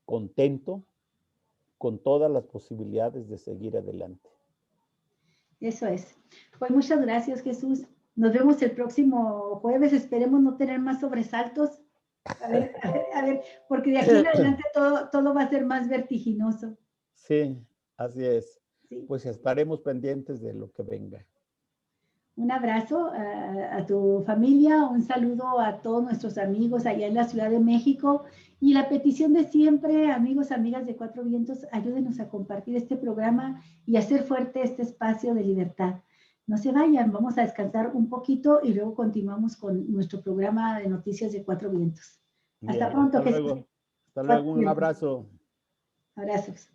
contento, con todas las posibilidades de seguir adelante. Eso es. Pues muchas gracias, Jesús. Nos vemos el próximo jueves. Esperemos no tener más sobresaltos. A ver, porque de aquí en adelante todo va a ser más vertiginoso. Sí, así es. Sí. Pues estaremos pendientes de lo que venga. Un abrazo a tu familia, un saludo a todos nuestros amigos allá en la Ciudad de México, y la petición de siempre, amigos, amigas de Cuatro Vientos, ayúdenos a compartir este programa y hacer fuerte este espacio de libertad. No se vayan, vamos a descansar un poquito y luego continuamos con nuestro programa de noticias de Cuatro Vientos. Hasta pronto, Jesús. Hasta luego, un abrazo. Abrazos.